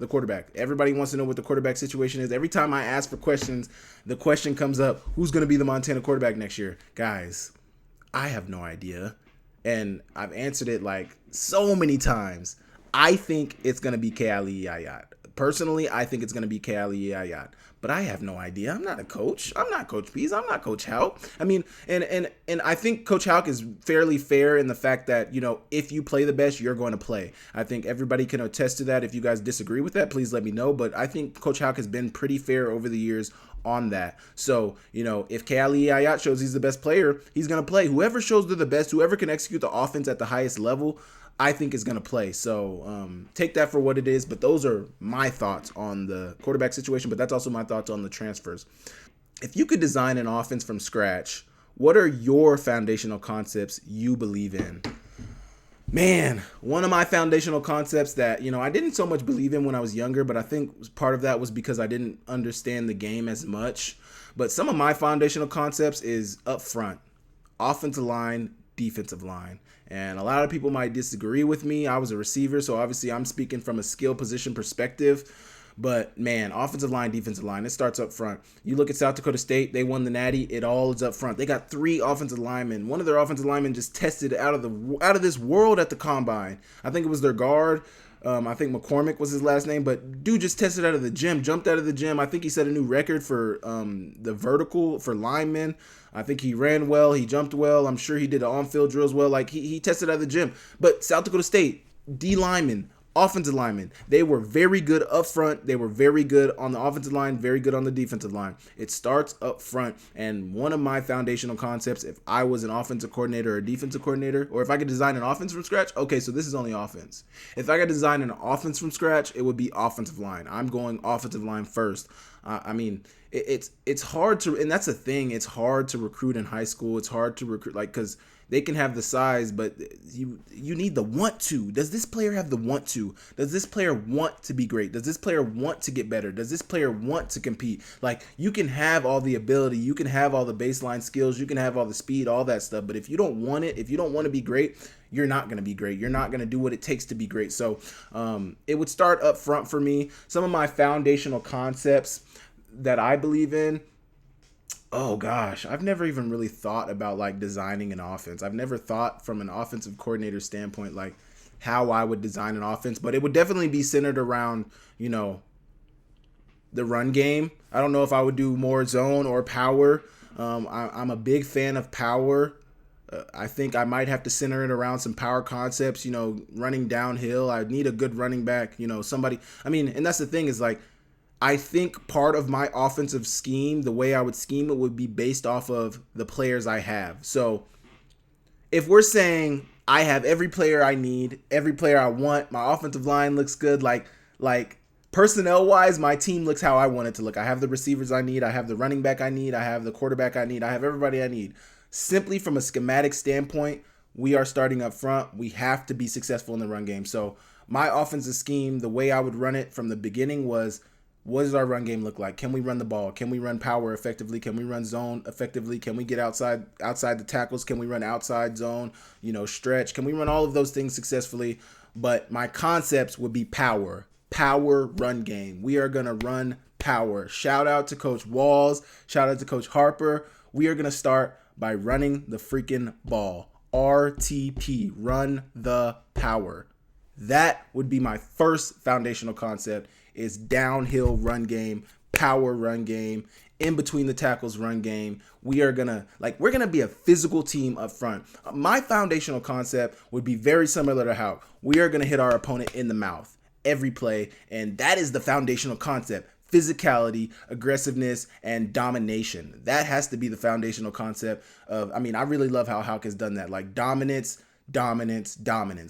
the quarterback. Everybody wants to know what the quarterback situation is. Every time I ask for questions, the question comes up, who's going to be the Montana quarterback next year? Guys, I have no idea. And I've answered it like so many times. I think it's going to be Keali Ayat. Personally, I think it's going to be Keali Ayat. But I have no idea. I'm not a coach. I'm not Coach Pease. I'm not Coach Hauck. I mean, and I think Coach Hauck is fairly fair in the fact that, if you play the best, you're going to play. I think everybody can attest to that. If you guys disagree with that, please let me know. But I think Coach Hauck has been pretty fair over the years on that. So, if Keali Ayat shows he's the best player, he's going to play. Whoever shows they're the best, whoever can execute the offense at the highest level, I think is going to play. So take that for what it is. But those are my thoughts on the quarterback situation. But that's also my thoughts on the transfers. If you could design an offense from scratch, what are your foundational concepts you believe in? Man, one of my foundational concepts that, I didn't so much believe in when I was younger, but I think part of that was because I didn't understand the game as much. But some of my foundational concepts is up front, offensive line, defensive line. And a lot of people might disagree with me. I was a receiver, so obviously I'm speaking from a skill position perspective. But man, offensive line, defensive line, it starts up front. You look at South Dakota State, they won the Natty. It all is up front. They got 3 offensive linemen. One of their offensive linemen just tested out of this world at the combine. I think it was their guard. I think McCormick was his last name, but dude just tested out of the gym, jumped out of the gym. I think he set a new record for the vertical for linemen. I think he ran well. He jumped well. I'm sure he did the on-field drills well. Like, he tested out of the gym. But South Dakota State, D linemen, offensive linemen, they were very good up front. They were very good on the offensive line, very good on the defensive line. It starts up front. And one of my foundational concepts, if I was an offensive coordinator or a defensive coordinator, or if I could design an offense from scratch, okay, so this is only offense. If I could design an offense from scratch, it would be offensive line. I'm going offensive line first. It's hard to, and that's the thing. It's hard to recruit in high school. It's hard to recruit, like, because they can have the size, but you need the want to. Does this player have the want to? Does this player want to be great? Does this player want to get better? Does this player want to compete? Like, you can have all the ability, you can have all the baseline skills, you can have all the speed, all that stuff, but if you don't want it, if you don't want to be great, you're not going to be great. You're not going to do what it takes to be great. So it would start up front for me. Some of my foundational concepts that I believe in, oh gosh, I've never even really thought about like designing an offense. I've never thought from an offensive coordinator standpoint like how I would design an offense, but it would definitely be centered around, you know, the run game. I don't know if I would do more zone or power. I'm a big fan of power. I think I might have to center it around some power concepts, you know, running downhill. I need a good running back, you know, somebody. I mean, and that's the thing is like, I think part of my offensive scheme, the way I would scheme it, would be based off of the players I have. So if we're saying I have every player I need, every player I want, my offensive line looks good, like personnel-wise, my team looks how I want it to look. I have the receivers I need. I have the running back I need. I have the quarterback I need. I have everybody I need. Simply from a schematic standpoint, we are starting up front. We have to be successful in the run game. So my offensive scheme, the way I would run it from the beginning was, what does our run game look like? Can we run the ball? Can we run power effectively? Can we run zone effectively? Can we get outside the tackles? Can we run outside zone, you know, stretch? Can we run all of those things successfully? But my concepts would be power run game. We are going to run power. Shout out to Coach Walls. Shout out to Coach Harper. We are going to start by running the freaking ball. RTP, run the power. That would be my first foundational concept, is downhill run game, power run game, in between the tackles run game. We're going to be a physical team up front. My foundational concept would be very similar to Hauck. We are going to hit our opponent in the mouth every play, and that is the foundational concept. Physicality, aggressiveness, and domination. That has to be the foundational concept of, I mean, I really love how Hauck has done that. Like dominance.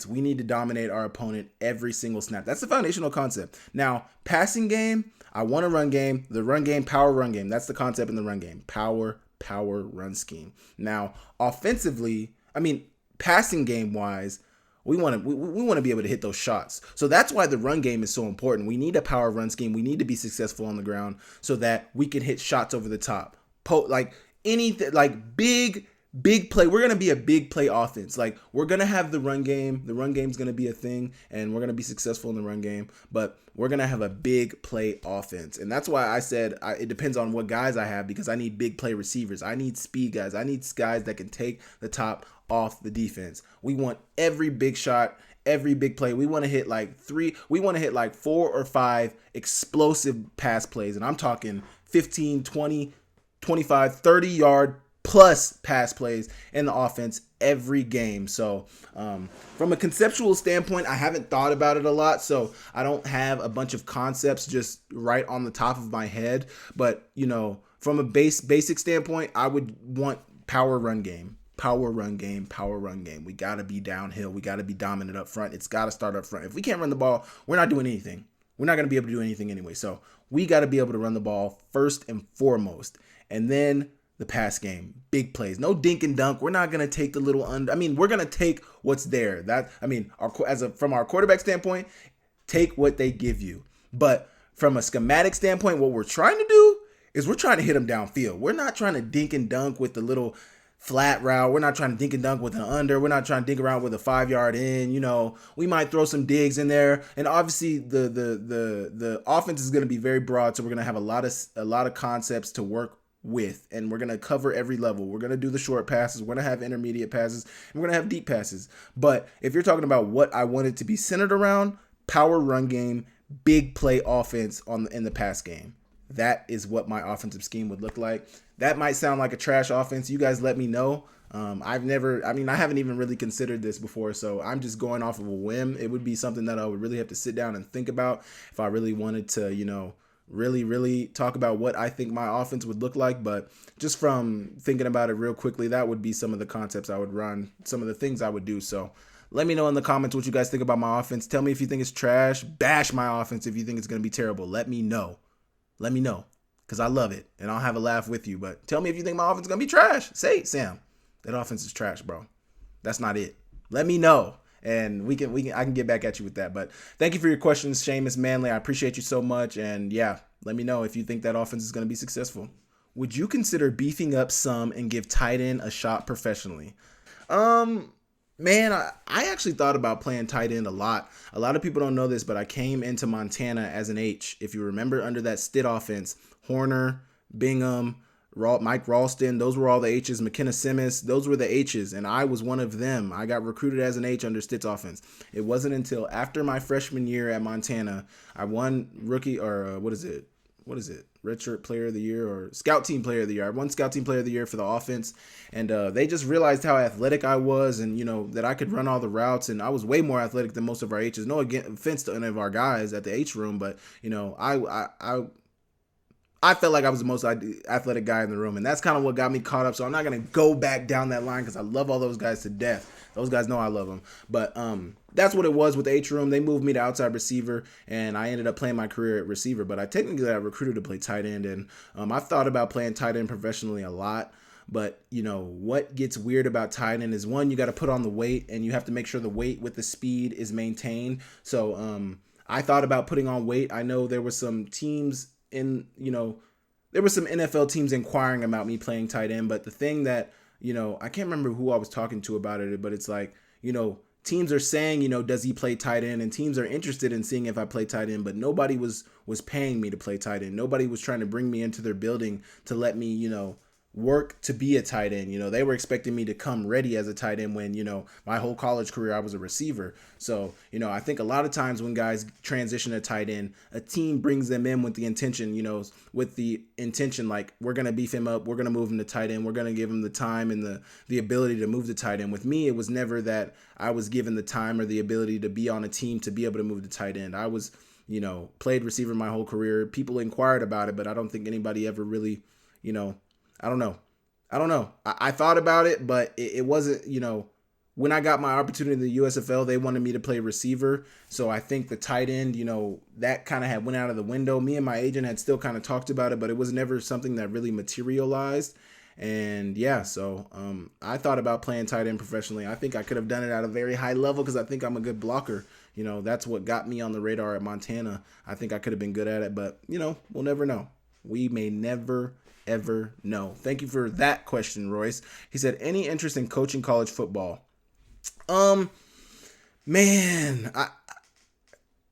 We need to dominate our opponent every single snap. That's the foundational concept. Now, passing game, I want a run game. The run game, power run game. That's the concept in the run game. Power run scheme. Now, offensively, I mean, passing game wise, we want to be able to hit those shots. So that's why the run game is so important. We need a power run scheme. We need to be successful on the ground so that we can hit shots over the top. Like anything, like big play. We're going to be a big play offense. Like, we're going to have the run game. The run game is going to be a thing, and we're going to be successful in the run game, but we're going to have a big play offense. And that's why I said it depends on what guys I have, because I need big play receivers. I need speed guys. I need guys that can take the top off the defense. We want every big shot, every big play. We want to hit like 4 or 5 explosive pass plays. And I'm talking 15, 20, 25, 30 yard plus pass plays in the offense every game. So from a conceptual standpoint, I haven't thought about it a lot, so I don't have a bunch of concepts just right on the top of my head. But, you know, from a basic standpoint, I would want power run game. We got to be downhill. We got to be dominant up front. It's got to start up front. If we can't run the ball, we're not doing anything. We're not going to be able to do anything anyway. So we got to be able to run the ball first and foremost. And then the pass game, big plays, no dink and dunk. We're not going to take the little under. I mean, we're going to take what's there. From our quarterback standpoint, take what they give you. But from a schematic standpoint, what we're trying to do is we're trying to hit them downfield. We're not trying to dink and dunk with the little flat route. We're not trying to dink and dunk with an under. We're not trying to dink around with a 5-yard in. We might throw some digs in there. And obviously the offense is going to be very broad, so we're going to have a lot of concepts to work with, and we're going to cover every level. We're going to do the short passes. We're going to have intermediate passes, and we're going to have deep passes. But if you're talking about what I want it to be centered around, power run game, big play offense in the pass game. That is what my offensive scheme would look like. That might sound like a trash offense. You guys let me know. I haven't even really considered this before, so I'm just going off of a whim. It would be something that I would really have to sit down and think about if I really wanted to, really talk about what I think my offense would look like. But just from thinking about it real quickly, that would be some of the concepts I would run, some of the things I would do. So let me know in the comments what you guys think about my offense. Tell me if you think it's trash. Bash my offense if you think it's going to be terrible. Let me know. Let me know, because I love it, and I'll have a laugh with you. But tell me if you think my offense is going to be trash. Say, Sam, that offense is trash, bro. That's not it. Let me know, and I can get back at you with that. But thank you for your questions, Seamus Manley. I appreciate you so much, and yeah, let me know if you think that offense is going to be successful. Would you consider beefing up some and give tight end a shot professionally? Man, I actually thought about playing tight end a lot. A lot of people don't know this, but I came into Montana as an H. If you remember, under that Stitt offense, Horner, Bingham, Mike Ralston, those were all the H's. McKenna Simmons, those were the H's, and I was one of them. I got recruited as an H under Stitt's offense. It wasn't until after my freshman year at Montana, I won rookie, or what is it? Redshirt player of the year or scout team player of the year. I won scout team player of the year for the offense. And they just realized how athletic I was, and, that I could run all the routes, and I was way more athletic than most of our H's. No offense to any of our guys at the H room, but, I felt like I was the most athletic guy in the room, and that's kind of what got me caught up. So I'm not going to go back down that line because I love all those guys to death. Those guys know I love them. But that's what it was with the H room. They moved me to outside receiver, and I ended up playing my career at receiver. But I technically got recruited to play tight end, and I've thought about playing tight end professionally a lot. But, what gets weird about tight end is, one, you got to put on the weight, and you have to make sure the weight with the speed is maintained. So I thought about putting on weight. I know there were some teams there were some NFL teams inquiring about me playing tight end, but the thing that, I can't remember who I was talking to about it, but it's like, teams are saying, does he play tight end? And teams are interested in seeing if I play tight end, but nobody was paying me to play tight end. Nobody was trying to bring me into their building to let me, work to be a tight end. They were expecting me to come ready as a tight end when, my whole college career I was a receiver. So, I think a lot of times when guys transition to tight end, a team brings them in with the intention, like, we're going to beef him up, we're going to move him to tight end, we're going to give him the time and the ability to move to tight end. With me, it was never that I was given the time or the ability to be on a team to be able to move to tight end. I was, played receiver my whole career. People inquired about it, but I don't think anybody ever really, I don't know. I thought about it, but it wasn't, when I got my opportunity in the USFL, they wanted me to play receiver. So I think the tight end, that kind of had went out of the window. Me and my agent had still kind of talked about it, but it was never something that really materialized. And yeah, so I thought about playing tight end professionally. I think I could have done it at a very high level because I think I'm a good blocker. That's what got me on the radar at Montana. I think I could have been good at it, but, we'll never know. We may never ever know. Thank you for that question, Royce. He said, any interest in coaching college football? Man,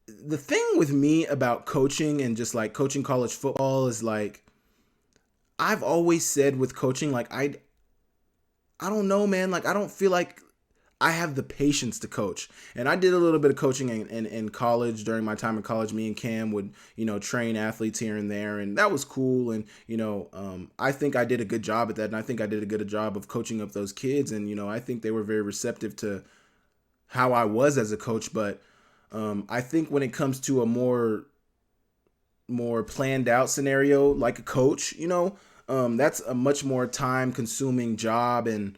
the thing with me about coaching and just like coaching college football is like, I've always said with coaching, like, I don't know, man. Like, I don't feel like I have the patience to coach. And I did a little bit of coaching in college. During my time in college, me and Cam would, train athletes here and there. And that was cool. And, I think I did a good job at that. And I think I did a good job of coaching up those kids. And, I think they were very receptive to how I was as a coach. But I think when it comes to a more planned out scenario, like a coach, that's a much more time consuming job. And,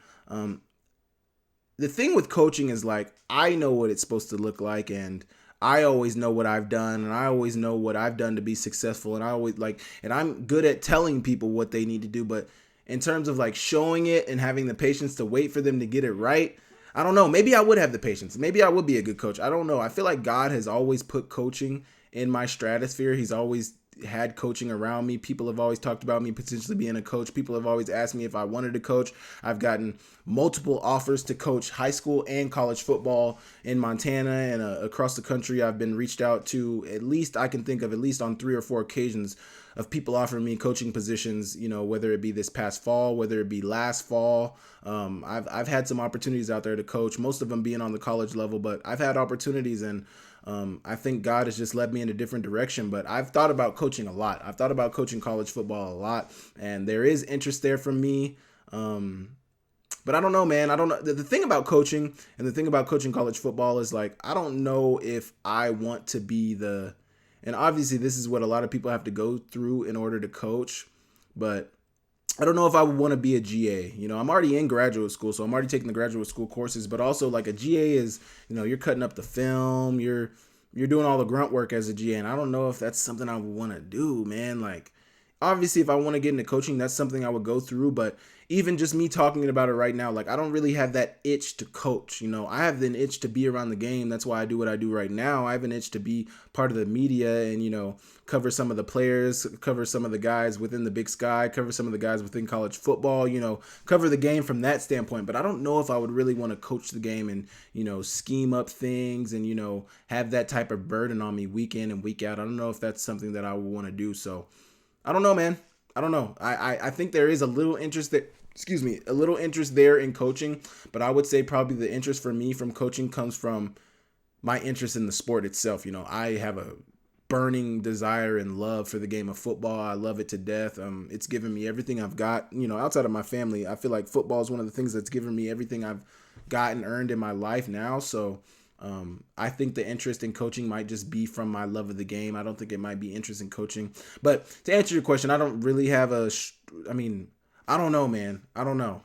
the thing with coaching is, like, I know what it's supposed to look like, and I always know what I've done, and I always know what I've done to be successful, and and I'm good at telling people what they need to do, but in terms of like showing it and having the patience to wait for them to get it right, I don't know. Maybe I would have the patience. Maybe I would be a good coach. I don't know. I feel like God has always put coaching in my stratosphere. He's always had coaching around me. People have always talked about me potentially being a coach. People have always asked me if I wanted to coach. I've gotten multiple offers to coach high school and college football in Montana and across the country. I've been reached out to, at least I can think of, at least on 3 or 4 occasions, of people offering me coaching positions, whether it be this past fall, whether it be last fall. I've had some opportunities out there to coach, most of them being on the college level, but I've had opportunities, and I think God has just led me in a different direction. But I've thought about coaching a lot. I've thought about coaching college football a lot, and there is interest there from me. But I don't know, man. I don't know. The thing about coaching and the thing about coaching college football is, like, I don't know if I want to be and obviously this is what a lot of people have to go through in order to coach, but I don't know if I would want to be a GA. I'm already in graduate school, so I'm already taking the graduate school courses, but also, like, a GA is, you're cutting up the film, you're doing all the grunt work as a GA, and I don't know if that's something I would want to do, man. Like, obviously, if I want to get into coaching, that's something I would go through, but even just me talking about it right now, like, I don't really have that itch to coach. I have an itch to be around the game. That's why I do what I do right now. I have an itch to be part of the media and, cover some of the players, cover some of the guys within the Big Sky, cover some of the guys within college football, cover the game from that standpoint. But I don't know if I would really want to coach the game and, scheme up things and, have that type of burden on me week in and week out. I don't know if that's something that I would want to do. So I don't know, man. I don't know. I think there is a little interest there in coaching, but I would say probably the interest for me from coaching comes from my interest in the sport itself. I have a burning desire and love for the game of football. I love it to death. It's given me everything I've got, outside of my family. I feel like football is one of the things that's given me everything I've got and earned in my life now. So I think the interest in coaching might just be from my love of the game. I don't think it might be interest in coaching. But to answer your question, I don't really have I don't know, man. I don't know.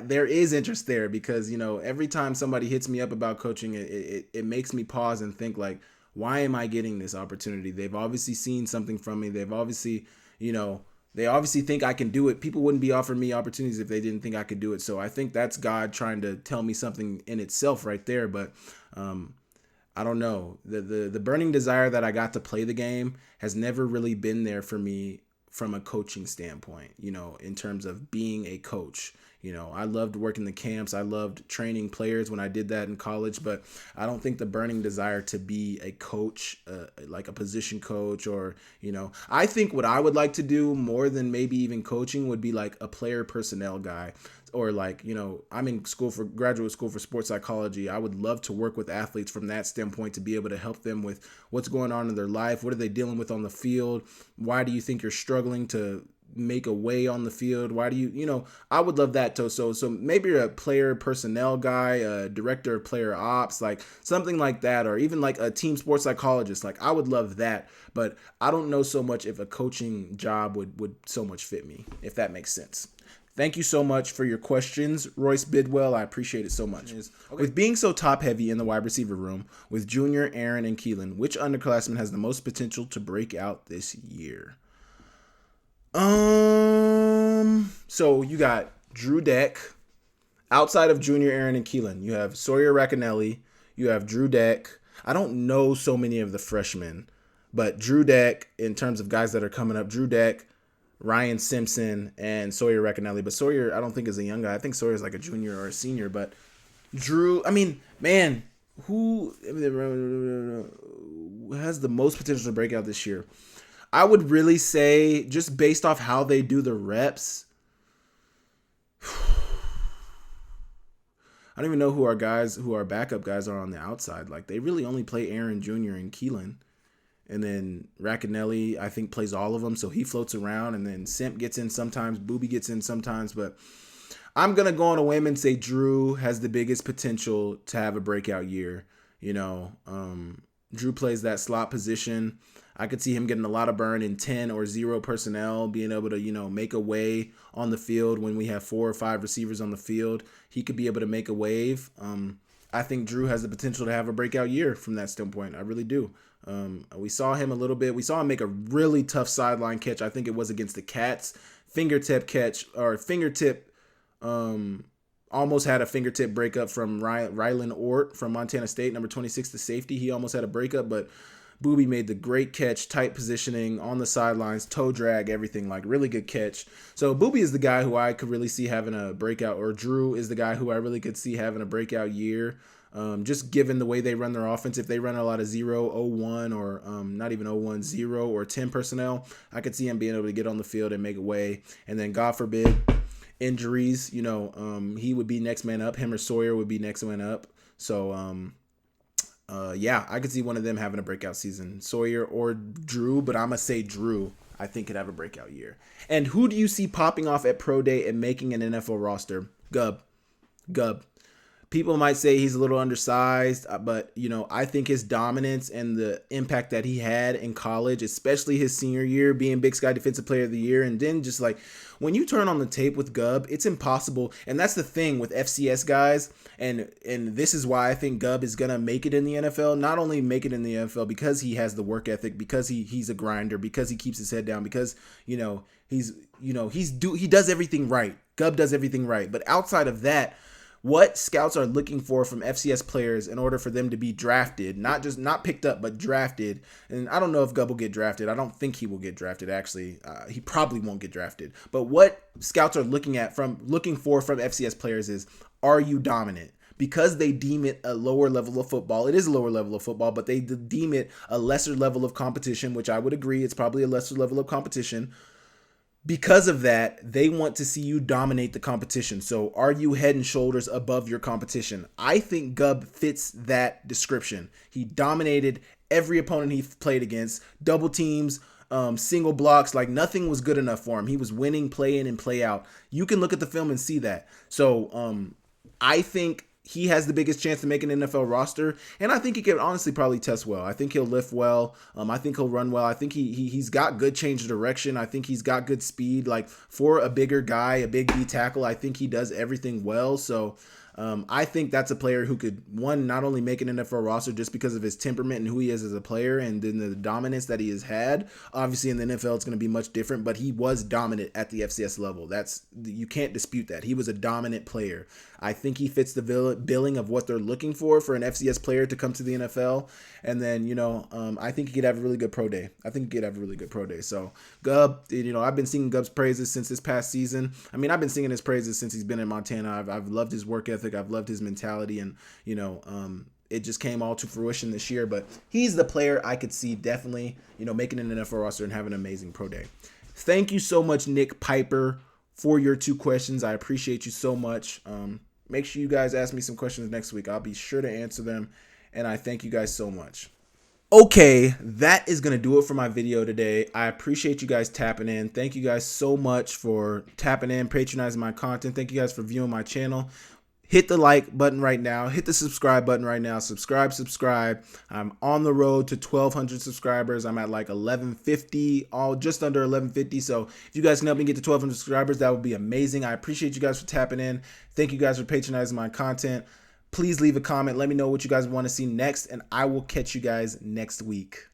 There is interest there because, every time somebody hits me up about coaching, it makes me pause and think, like, why am I getting this opportunity? They've obviously seen something from me. They've obviously, they obviously think I can do it. People wouldn't be offering me opportunities if they didn't think I could do it. So I think that's God trying to tell me something in itself right there. But I don't know. The burning desire that I got to play the game has never really been there for me from a coaching standpoint, in terms of being a coach. I loved working the camps. I loved training players when I did that in college, but I don't think the burning desire to be a coach, like a position coach, or, I think what I would like to do more than maybe even coaching would be like a player personnel guy. Or like, I'm in graduate school for sports psychology. I would love to work with athletes from that standpoint to be able to help them with what's going on in their life. What are they dealing with on the field? Why do you think you're struggling to make a way on the field? Why do you, I would love that too. So maybe you're a player personnel guy, a director of player ops, like something like that, or even like a team sports psychologist. Like, I would love that, but I don't know so much if a coaching job would so much fit me, if that makes sense. Thank you so much for your questions, Royce Bidwell. I appreciate it so much. Okay. With being so top-heavy in the wide receiver room, with Junior, Aaron, and Keelan, which underclassman has the most potential to break out this year? So you got Drew Deck. Outside of Junior, Aaron, and Keelan, you have Sawyer Racanelli. You have Drew Deck. I don't know so many of the freshmen, but Drew Deck, in terms of guys that are coming up, Drew Deck, Ryan Simpson, and Sawyer Racanelli. But Sawyer, I don't think is a young guy. I think Sawyer's like a junior or a senior. But Drew, who has the most potential to break out this year? I would really say, just based off how they do the reps, I don't even know who our backup guys are on the outside. Like, they really only play Aaron Jr. and Keelan. And then Racanelli, I think, plays all of them, so he floats around. And then Simp gets in sometimes, Booby gets in sometimes. But I'm going to go on a whim and say Drew has the biggest potential to have a breakout year. Drew plays that slot position. I could see him getting a lot of burn in 10 or 0 personnel, being able to, make a way on the field when we have 4 or 5 receivers on the field. He could be able to make a wave. I think Drew has the potential to have a breakout year from that standpoint. I really do. We saw him a little bit. We saw him make a really tough sideline catch. I think it was against the Cats. Almost had a fingertip breakup from Rylan Ort from Montana State, number 26, the safety. He almost had a breakup, but Booby made the great catch, tight positioning on the sidelines, toe drag, everything, like really good catch. So Booby is the guy who I could really see having a breakout, or Drew is the guy who I really could see having a breakout year. Just given the way they run their offense, if they run a lot of 0-0-1 or not even 0-1-0 or 10 personnel, I could see him being able to get on the field and make a way. And then God forbid injuries, he would be next man up. Him or Sawyer would be next man up. So yeah, I could see one of them having a breakout season, Sawyer or Drew, but I'm going to say Drew, I think, could have a breakout year. And who do you see popping off at Pro Day and making an NFL roster? Gubb. People might say he's a little undersized, but, I think his dominance and the impact that he had in college, especially his senior year, being Big Sky Defensive Player of the Year, and then just like when you turn on the tape with Gubb, it's impossible. And that's the thing with FCS guys, and this is why I think Gubb is going to make it in the NFL. Not only make it in the NFL because he has the work ethic, because he's a grinder, because he keeps his head down, because, he does everything right. Gubb does everything right. But outside of that, what scouts are looking for from FCS players in order for them to be drafted, not picked up, but drafted. And I don't know if Gubb will get drafted. I don't think he will get drafted, actually. He probably won't get drafted. But what scouts are looking for from FCS players is, are you dominant? Because they deem it a lower level of football. It is a lower level of football, but they deem it a lesser level of competition, which I would agree. It's probably a lesser level of competition. Because of that, they want to see you dominate the competition. So are you head and shoulders above your competition? I think Gubb fits that description. He dominated every opponent he played against, double teams, single blocks, like nothing was good enough for him. He was winning play in and play out. You can look at the film and see that. So I think he has the biggest chance to make an NFL roster, and I think he can honestly probably test well. I think he'll lift well. I think he'll run well. I think he's got good change of direction. I think he's got good speed. Like for a bigger guy, a big D tackle, I think he does everything well. So I think that's a player who could, one, not only make an NFL roster just because of his temperament and who he is as a player and then the dominance that he has had. Obviously in the NFL it's going to be much different, but he was dominant at the FCS level. You can't dispute that. He was a dominant player. I think he fits the billing of what they're looking for an FCS player to come to the NFL. And then, I think he could have a really good pro day. So Gubb, I've been singing Gubb's praises since this past season. I mean, I've been singing his praises since he's been in Montana. I've loved his work ethic. I've loved his mentality, and, it just came all to fruition this year. But he's the player I could see definitely, making an NFL roster and having an amazing pro day. Thank you so much, Nick Piper, for your 2 questions. I appreciate you so much. Make sure you guys ask me some questions next week. I'll be sure to answer them, and I thank you guys so much. Okay, that is going to do it for my video today. I appreciate you guys tapping in. Thank you guys so much for tapping in, patronizing my content. Thank you guys for viewing my channel. Hit the like button right now. Hit the subscribe button right now. Subscribe. I'm on the road to 1,200 subscribers. I'm at like 1,150, just under 1,150. So if you guys can help me get to 1,200 subscribers, that would be amazing. I appreciate you guys for tapping in. Thank you guys for patronizing my content. Please leave a comment. Let me know what you guys want to see next, and I will catch you guys next week.